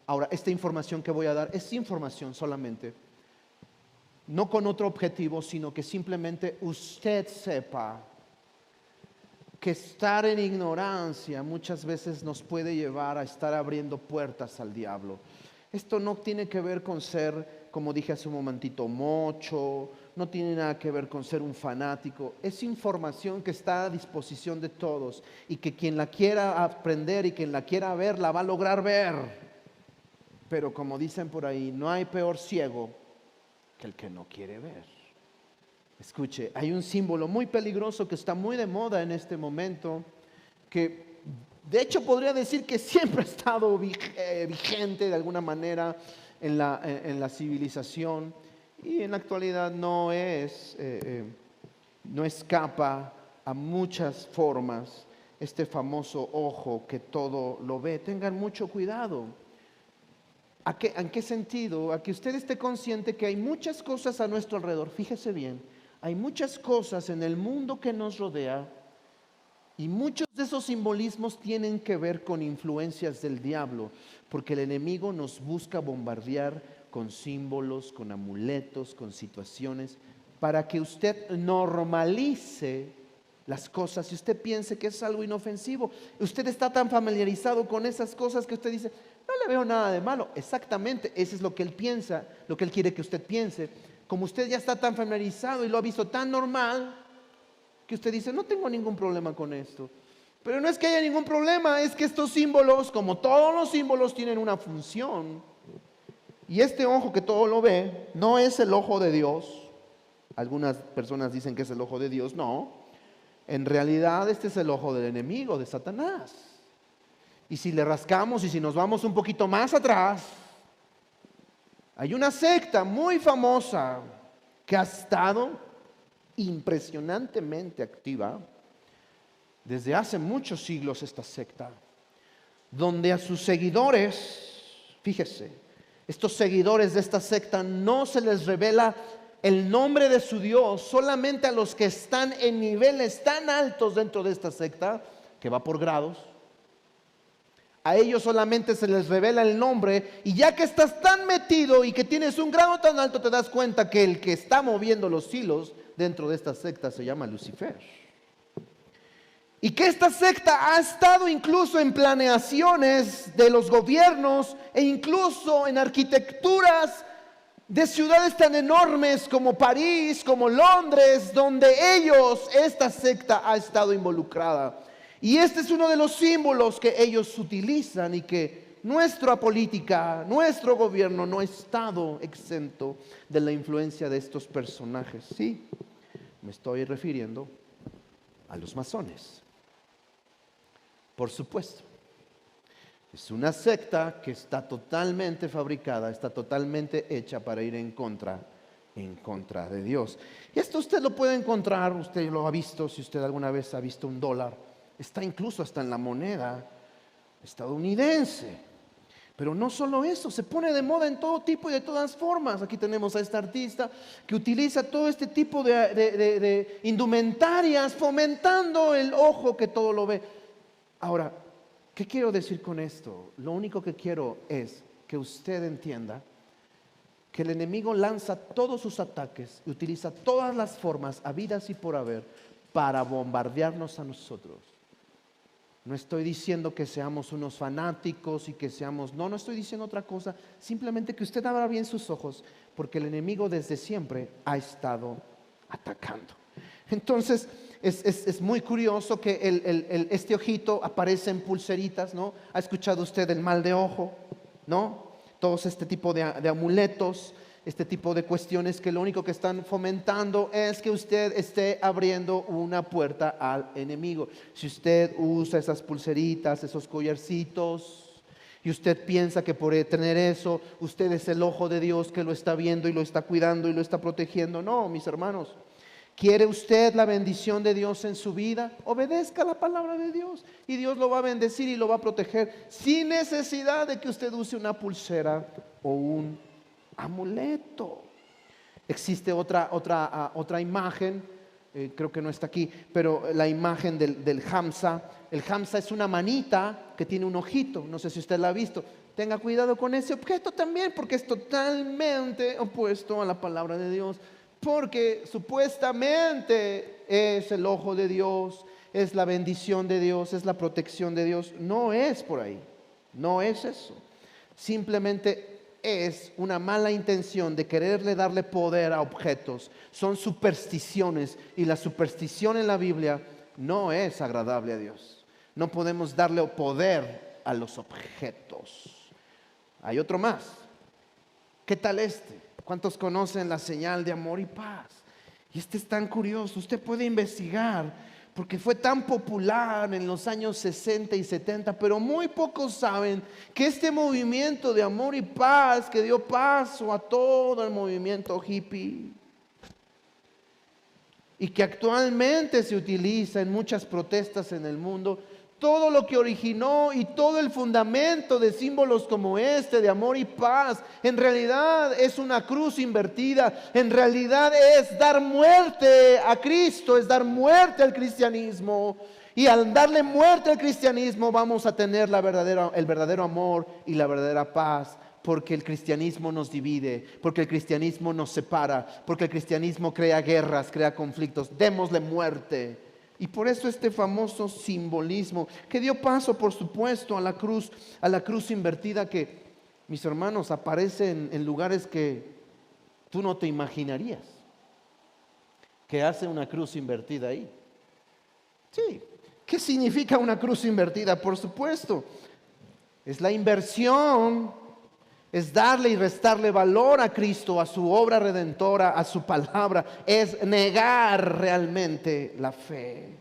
Speaker 1: ahora esta información que voy a dar es información solamente, no con otro objetivo, sino que simplemente usted sepa que estar en ignorancia muchas veces nos puede llevar a estar abriendo puertas al diablo. Esto no tiene que ver con ser, como dije hace un momentito, mocho, no tiene nada que ver con ser un fanático. Es información que está a disposición de todos y que quien la quiera aprender y quien la quiera ver, la va a lograr ver. Pero como dicen por ahí, no hay peor ciego que el que no quiere ver. Escuche, hay un símbolo muy peligroso que está muy de moda en este momento, que de hecho podría decir que siempre ha estado vigente de alguna manera en la civilización, y en la actualidad no escapa a muchas formas este famoso ojo que todo lo ve. Tengan mucho cuidado. ¿En qué sentido? A que usted esté consciente que hay muchas cosas a nuestro alrededor. Fíjese bien, hay muchas cosas en el mundo que nos rodea y muchos de esos simbolismos tienen que ver con influencias del diablo, porque el enemigo nos busca bombardear con símbolos, con amuletos, con situaciones, para que usted normalice las cosas y usted piense que es algo inofensivo. Usted está tan familiarizado con esas cosas que usted dice, no le veo nada de malo. Exactamente, eso es lo que él piensa, lo que él quiere que usted piense. Como usted ya está tan familiarizado y lo ha visto tan normal, que usted dice, no tengo ningún problema con esto. Pero no es que haya ningún problema, es que estos símbolos, como todos los símbolos, tienen una función. Y este ojo que todo lo ve, no es el ojo de Dios. Algunas personas dicen que es el ojo de Dios, no. En realidad este es el ojo del enemigo, de Satanás. Y si le rascamos y si nos vamos un poquito más atrás, hay una secta muy famosa que ha estado impresionantemente activa desde hace muchos siglos, esta secta, donde a sus seguidores, fíjese, estos seguidores de esta secta no se les revela el nombre de su Dios, solamente a los que están en niveles tan altos dentro de esta secta, que va por grados. A ellos solamente se les revela el nombre, y ya que estás tan metido y que tienes un grado tan alto, te das cuenta que el que está moviendo los hilos dentro de esta secta se llama Lucifer. Y que esta secta ha estado incluso en planeaciones de los gobiernos e incluso en arquitecturas de ciudades tan enormes como París, como Londres, donde esta secta ha estado involucrada. Y este es uno de los símbolos que ellos utilizan y que nuestra política, nuestro gobierno no ha estado exento de la influencia de estos personajes. Sí, me estoy refiriendo a los masones. Por supuesto, es una secta que está totalmente fabricada, está totalmente hecha para ir en contra de Dios. Y esto usted lo puede encontrar, usted lo ha visto, si usted alguna vez ha visto un dólar, está incluso hasta en la moneda estadounidense. Pero no solo eso, se pone de moda en todo tipo y de todas formas. Aquí tenemos a esta artista que utiliza todo este tipo de indumentarias, fomentando el ojo que todo lo ve. Ahora, ¿qué quiero decir con esto? Lo único que quiero es que usted entienda que el enemigo lanza todos sus ataques y utiliza todas las formas habidas y por haber para bombardearnos a nosotros. No estoy diciendo que seamos unos fanáticos y que seamos, no estoy diciendo otra cosa, simplemente que usted abra bien sus ojos, porque el enemigo desde siempre ha estado atacando. Entonces, es muy curioso que este ojito aparece en pulseritas, ¿no? ¿Ha escuchado usted el mal de ojo? ¿No? Todos este tipo de amuletos, este tipo de cuestiones que lo único que están fomentando es que usted esté abriendo una puerta al enemigo. Si usted usa esas pulseritas, esos collarcitos, y usted piensa que por tener eso, usted es el ojo de Dios que lo está viendo y lo está cuidando y lo está protegiendo. No, mis hermanos. ¿Quiere usted la bendición de Dios en su vida? Obedezca la palabra de Dios y Dios lo va a bendecir y lo va a proteger sin necesidad de que usted use una pulsera o un amuleto. Existe otra imagen, creo que no está aquí, pero la imagen del Hamsa. El Hamsa es una manita que tiene un ojito, no sé si usted la ha visto. Tenga cuidado con ese objeto también, porque es totalmente opuesto a la palabra de Dios. Porque supuestamente es el ojo de Dios, es la bendición de Dios, es la protección de Dios. No es por ahí, no es eso. Simplemente es una mala intención de quererle darle poder a objetos. Son supersticiones y la superstición en la Biblia no es agradable a Dios. No podemos darle poder a los objetos. Hay otro más. ¿Qué tal este? ¿Cuántos conocen la señal de amor y paz? Y este es tan curioso, usted puede investigar, porque fue tan popular en los años 60 y 70, pero muy pocos saben que este movimiento de amor y paz, que dio paso a todo el movimiento hippie, y que actualmente se utiliza en muchas protestas en el mundo, todo lo que originó y todo el fundamento de símbolos como este, de amor y paz, en realidad es una cruz invertida. En realidad es dar muerte a Cristo, es dar muerte al cristianismo. Y al darle muerte al cristianismo vamos a tener el verdadero amor y la verdadera paz. Porque el cristianismo nos divide, porque el cristianismo nos separa, porque el cristianismo crea guerras, crea conflictos. Démosle muerte. Y por eso este famoso simbolismo que dio paso, por supuesto, a la cruz invertida, que, mis hermanos, aparece en lugares que tú no te imaginarías que hace una cruz invertida ahí. Sí, ¿qué significa una cruz invertida? Por supuesto, es la inversión, es darle y restarle valor a Cristo, a su obra redentora, a su palabra, es negar realmente la fe.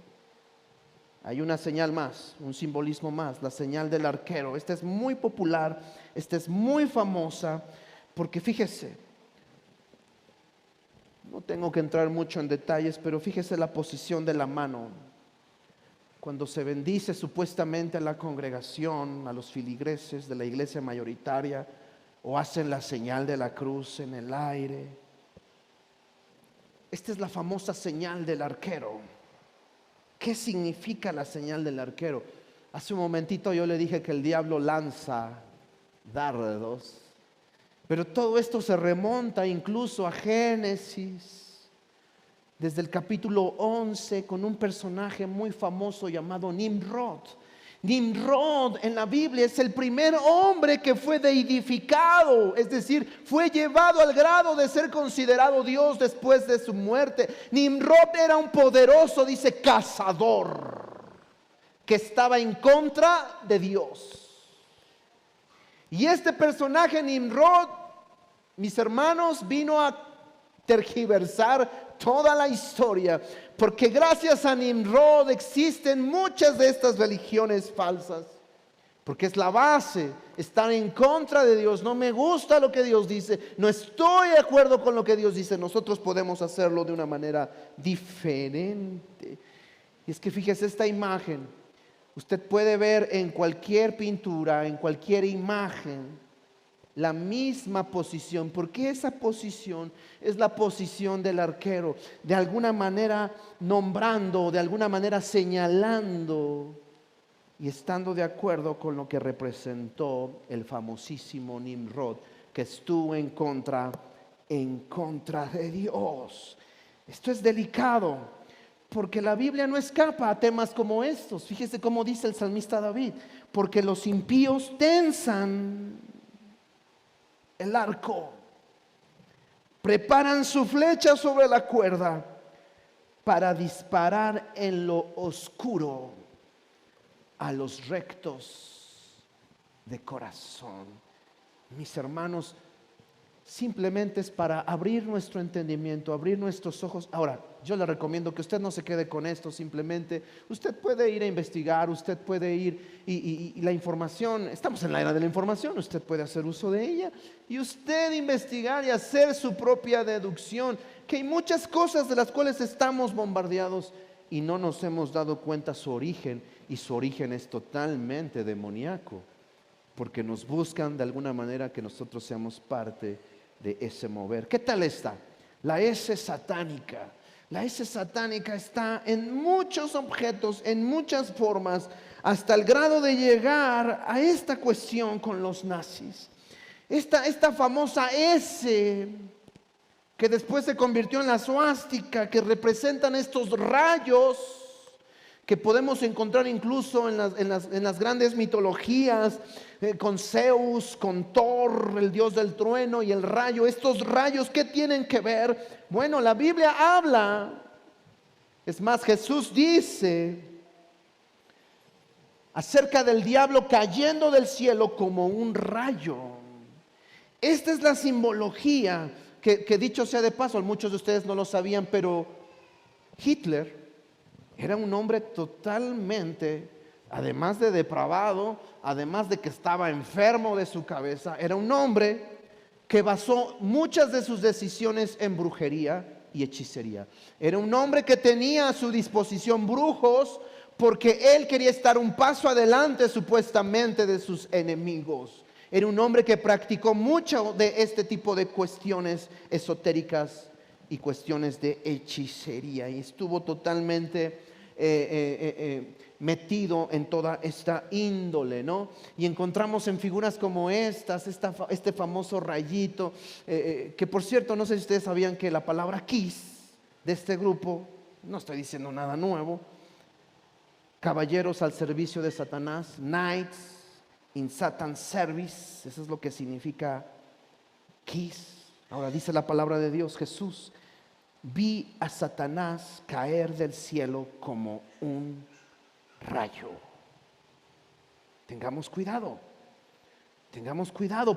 Speaker 1: Hay una señal más, un simbolismo más, la señal del arquero. Esta es muy popular, esta es muy famosa, porque fíjese, no tengo que entrar mucho en detalles, pero fíjese la posición de la mano. Cuando se bendice supuestamente a la congregación, a los filigreses de la iglesia mayoritaria, o hacen la señal de la cruz en el aire. Esta es la famosa señal del arquero. ¿Qué significa la señal del arquero? Hace un momentito yo le dije que el diablo lanza dardos, pero todo esto se remonta incluso a Génesis, desde el capítulo 11, con un personaje muy famoso llamado Nimrod. Nimrod en la Biblia es el primer hombre que fue deidificado, es decir, fue llevado al grado de ser considerado Dios después de su muerte. Nimrod era un poderoso, dice, cazador, que estaba en contra de Dios. Y este personaje Nimrod, mis hermanos, vino a tergiversar toda la historia, porque gracias a Nimrod existen muchas de estas religiones falsas, porque es la base, estar en contra de Dios. No me gusta lo que Dios dice, no estoy de acuerdo con lo que Dios dice. Nosotros podemos hacerlo de una manera diferente. Y es que fíjese esta imagen, Usted puede ver en cualquier pintura, en cualquier imagen, la misma posición, porque esa posición es la posición del arquero, de alguna manera nombrando, de alguna manera señalando y estando de acuerdo con lo que representó el famosísimo Nimrod, que estuvo en contra de Dios. Esto es delicado, porque la Biblia no escapa a temas como estos. Fíjese cómo dice el salmista David: porque los impíos tensan el arco, preparan su flecha sobre la cuerda para disparar en lo oscuro a los rectos de corazón. Mis hermanos, simplemente es para abrir nuestro entendimiento, abrir nuestros ojos. Ahora, yo le recomiendo que usted no se quede con esto. Simplemente usted puede ir a investigar, usted puede ir y la información, estamos en la era de la información, usted puede hacer uso de ella y usted investigar y hacer su propia deducción, que hay muchas cosas de las cuales estamos bombardeados y no nos hemos dado cuenta su origen, y su origen es totalmente demoníaco, porque nos buscan de alguna manera que nosotros seamos parte de ese mover. ¿Qué tal está? La S satánica. La S satánica está en muchos objetos, en muchas formas, hasta el grado de llegar a esta cuestión con los nazis. Esta famosa S, que después se convirtió en la suástica, que representan estos rayos que podemos encontrar incluso en las grandes mitologías, con Zeus, con Thor, el dios del trueno y el rayo. Estos rayos, ¿qué tienen que ver? Bueno, la Biblia habla, es más, Jesús dice acerca del diablo cayendo del cielo como un rayo. Esta es la simbología que dicho sea de paso, muchos de ustedes no lo sabían, pero Hitler era un hombre totalmente, además de depravado, además de que estaba enfermo de su cabeza, era un hombre que basó muchas de sus decisiones en brujería y hechicería. Era un hombre que tenía a su disposición brujos, porque él quería estar un paso adelante supuestamente de sus enemigos. Era un hombre que practicó mucho de este tipo de cuestiones esotéricas y cuestiones de hechicería, y estuvo totalmente metido en toda esta índole, ¿no? Y encontramos en figuras como este famoso rayito, que por cierto, no sé si ustedes sabían que la palabra Kiss de este grupo, no estoy diciendo nada nuevo, caballeros al servicio de Satanás, Knights in Satan's Service, eso es lo que significa Kiss. Ahora dice la palabra de Dios: Jesús: vi a Satanás caer del cielo como un rayo. Tengamos cuidado,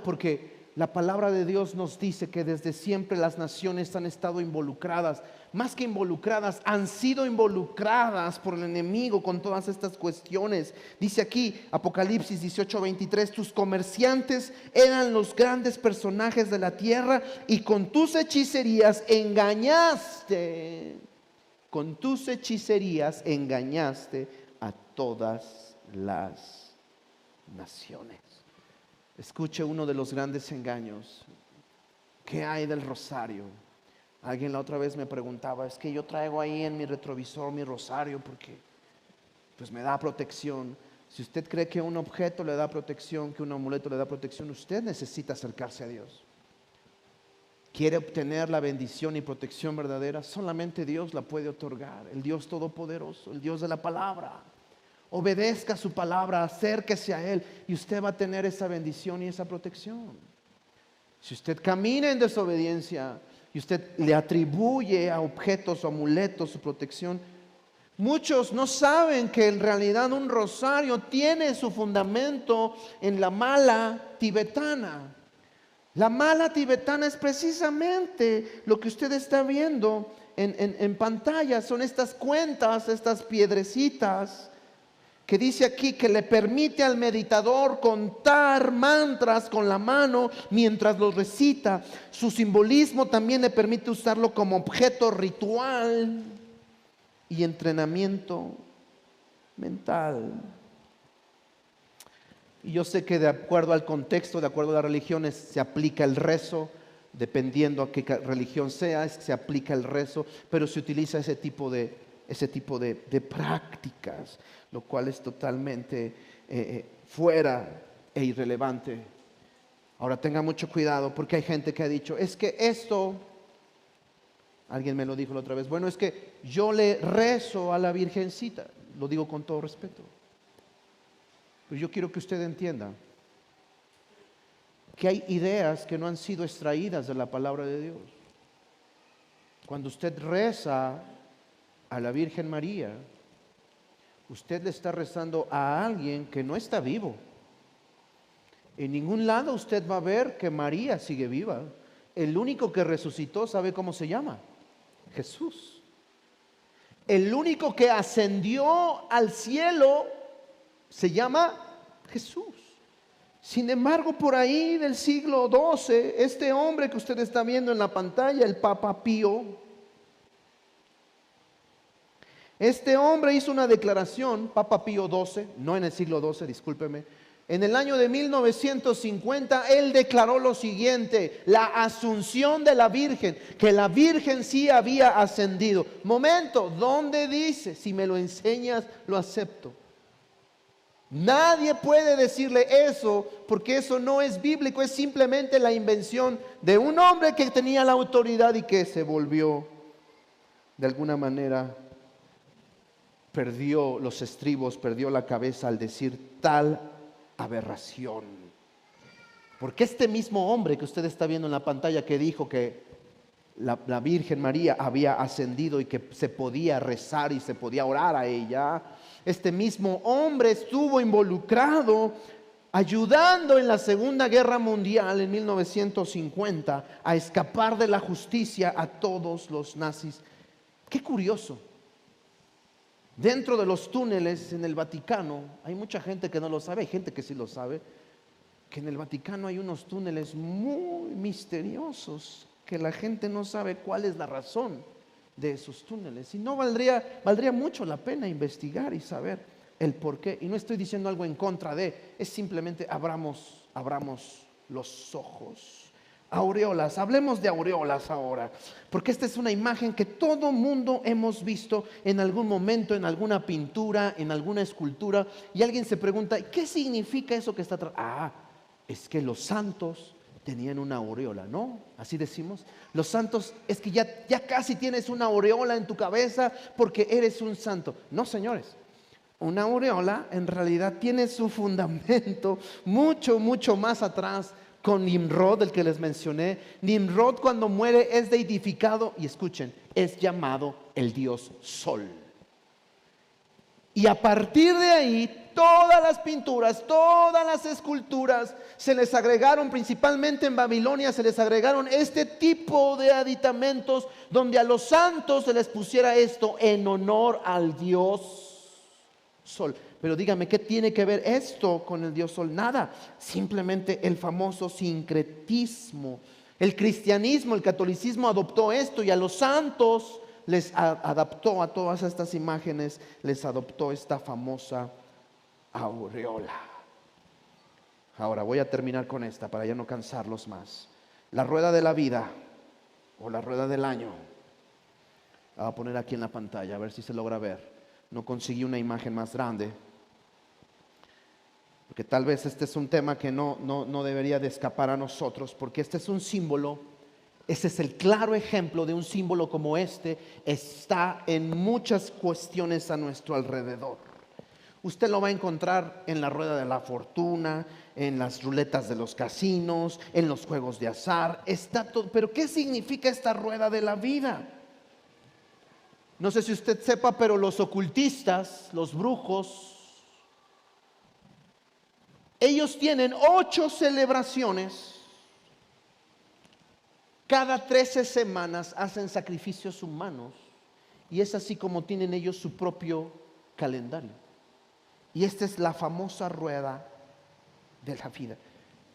Speaker 1: porque la palabra de Dios nos dice que desde siempre las naciones han estado involucradas, más que involucradas, han sido involucradas por el enemigo con todas estas cuestiones. Dice aquí Apocalipsis 18:23: tus comerciantes eran los grandes personajes de la tierra, y con tus hechicerías engañaste a todas las naciones. Escuche uno de los grandes engaños. ¿Qué hay del rosario? Alguien la otra vez me preguntaba: es que yo traigo ahí en mi retrovisor mi rosario porque pues me da protección. Si usted cree que un objeto le da protección, que un amuleto le da protección, usted necesita acercarse a Dios. ¿Quiere obtener la bendición y protección verdadera? Solamente Dios la puede otorgar, el Dios todopoderoso, el Dios de la palabra. Obedezca su palabra, acérquese a Él, y usted va a tener esa bendición y esa protección. Si usted camina en desobediencia y usted le atribuye a objetos o amuletos su protección, muchos no saben que en realidad un rosario tiene su fundamento en la mala tibetana. La mala tibetana es precisamente lo que usted está viendo en pantalla. Son estas cuentas, estas piedrecitas, que dice aquí que le permite al meditador contar mantras con la mano mientras los recita. Su simbolismo también le permite usarlo como objeto ritual y entrenamiento mental. Y yo sé que de acuerdo al contexto, de acuerdo a las religiones, se aplica el rezo, dependiendo a qué religión sea, se aplica el rezo, pero se utiliza ese tipo de prácticas, lo cual es totalmente fuera e irrelevante. Ahora tenga mucho cuidado, porque hay gente que ha dicho, es que esto, alguien me lo dijo la otra vez, bueno, es que yo le rezo a la Virgencita, lo digo con todo respeto. Pero yo quiero que usted entienda que hay ideas que no han sido extraídas de la palabra de Dios. Cuando usted reza a la Virgen María, usted le está rezando a alguien que no está vivo. En ningún lado usted va a ver que María sigue viva. El único que resucitó, ¿sabe cómo se llama? Jesús. El único que ascendió al cielo se llama Jesús. Sin embargo, por ahí del siglo XII, este hombre que usted está viendo en la pantalla, el Papa Pío, este hombre hizo una declaración, Papa Pío XII, no en el siglo XII, discúlpeme. En el año de 1950, él declaró lo siguiente: la asunción de la Virgen, que la Virgen sí había ascendido. Momento, ¿dónde dice? Si me lo enseñas, lo acepto. Nadie puede decirle eso, porque eso no es bíblico, es simplemente la invención de un hombre que tenía la autoridad y que se volvió, de alguna manera, perdió los estribos, perdió la cabeza al decir tal aberración. Porque este mismo hombre que usted está viendo en la pantalla, que dijo que la Virgen María había ascendido y que se podía rezar y se podía orar a ella, este mismo hombre estuvo involucrado ayudando en la Segunda Guerra Mundial en 1950 a escapar de la justicia a todos los nazis. Qué curioso. Dentro de los túneles en el Vaticano, hay mucha gente que no lo sabe, hay gente que sí lo sabe, que en el Vaticano hay unos túneles muy misteriosos que la gente no sabe cuál es la razón de esos túneles. Y no valdría mucho la pena investigar y saber el por qué. Y no estoy diciendo algo en contra de, es simplemente abramos los ojos. Aureolas, hablemos de aureolas ahora, porque esta es una imagen que todo mundo hemos visto en algún momento, en alguna pintura, en alguna escultura, y alguien se pregunta, ¿qué significa eso que está atrás? Ah, es que los santos tenían una aureola, ¿no? Así decimos. Los santos, es que ya casi tienes una aureola en tu cabeza porque eres un santo. No, señores. Una aureola en realidad tiene su fundamento mucho más atrás con Nimrod, el que les mencioné. Nimrod, cuando muere, es deidificado y escuchen, es llamado el dios Sol. Y a partir de ahí, todas las pinturas, todas las esculturas, se les agregaron, principalmente en Babilonia, se les agregaron este tipo de aditamentos donde a los santos se les pusiera esto en honor al dios Sol. Pero dígame, ¿qué tiene que ver esto con el dios Sol? Nada, simplemente el famoso sincretismo. El cristianismo, el catolicismo adoptó esto y a los santos les adaptó, a todas estas imágenes les adoptó esta famosa aureola. Ahora voy a terminar con esta para ya no cansarlos más. La rueda de la vida o la rueda del año. La voy a poner aquí en la pantalla a ver si se logra ver. No conseguí una imagen más grande, porque tal vez este es un tema que no debería de escapar a nosotros, porque este es un símbolo. Este es el claro ejemplo de un símbolo como este. Está en muchas cuestiones a nuestro alrededor. Usted lo va a encontrar en la rueda de la fortuna, en las ruletas de los casinos, en los juegos de azar. Está todo. Pero ¿qué significa esta rueda de la vida? No sé si usted sepa, pero los ocultistas, los brujos, ellos tienen 8 celebraciones. Cada 13 semanas hacen sacrificios humanos y es así como tienen ellos su propio calendario. Y esta es la famosa rueda de la vida.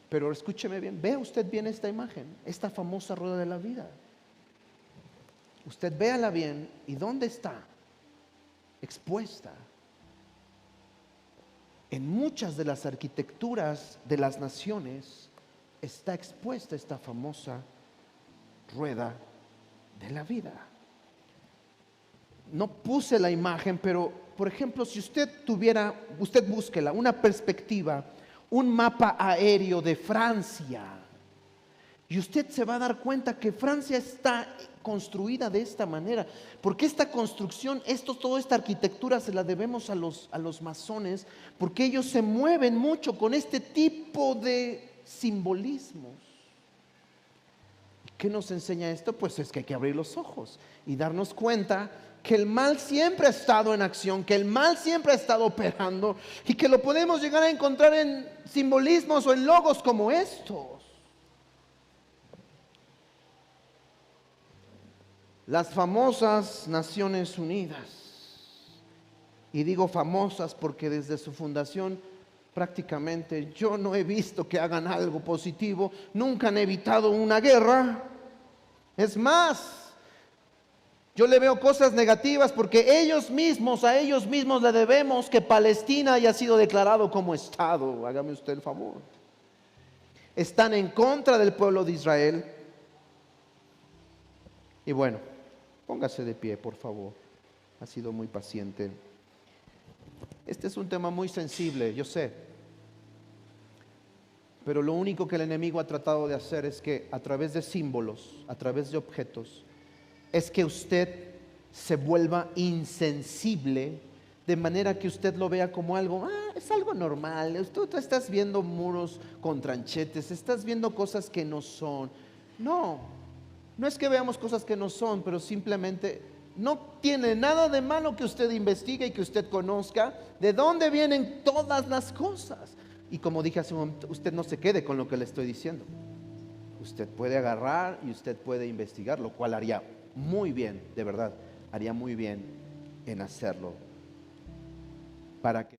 Speaker 1: Pero escúcheme bien, vea usted bien esta imagen, esta famosa rueda de la vida. Usted véala bien, ¿y dónde está? Expuesta. en muchas de las arquitecturas de las naciones está expuesta esta famosa rueda de la vida. No puse la imagen, pero por ejemplo, si usted búsquela, una perspectiva, un mapa aéreo de Francia, y usted se va a dar cuenta que Francia está construida de esta manera, porque esta construcción, toda esta arquitectura se la debemos a los masones, porque ellos se mueven mucho con este tipo de simbolismos. ¿Qué nos enseña esto? Pues es que hay que abrir los ojos y darnos cuenta que el mal siempre ha estado en acción, que el mal siempre ha estado operando y que lo podemos llegar a encontrar en simbolismos o en logos como estos. Las famosas Naciones Unidas, y digo famosas porque desde su fundación prácticamente yo no he visto que hagan algo positivo, nunca han evitado una guerra. Es más, yo le veo cosas negativas porque a ellos mismos le debemos que Palestina haya sido declarado como Estado. Hágame usted el favor. Están en contra del pueblo de Israel. Y bueno, póngase de pie, por favor. Ha sido muy paciente. Este es un tema muy sensible, yo sé. Pero lo único que el enemigo ha tratado de hacer es que a través de símbolos, a través de objetos, es que usted se vuelva insensible, de manera que usted lo vea como algo, es algo normal. Tú estás viendo muros con tranchetes, estás viendo cosas que no son. No es que veamos cosas que no son, pero simplemente no tiene nada de malo que usted investigue y que usted conozca de dónde vienen todas las cosas. Y como dije hace un momento, usted no se quede con lo que le estoy diciendo. Usted puede agarrar y usted puede investigar, lo cual haría muy bien, de verdad, haría muy bien en hacerlo, para que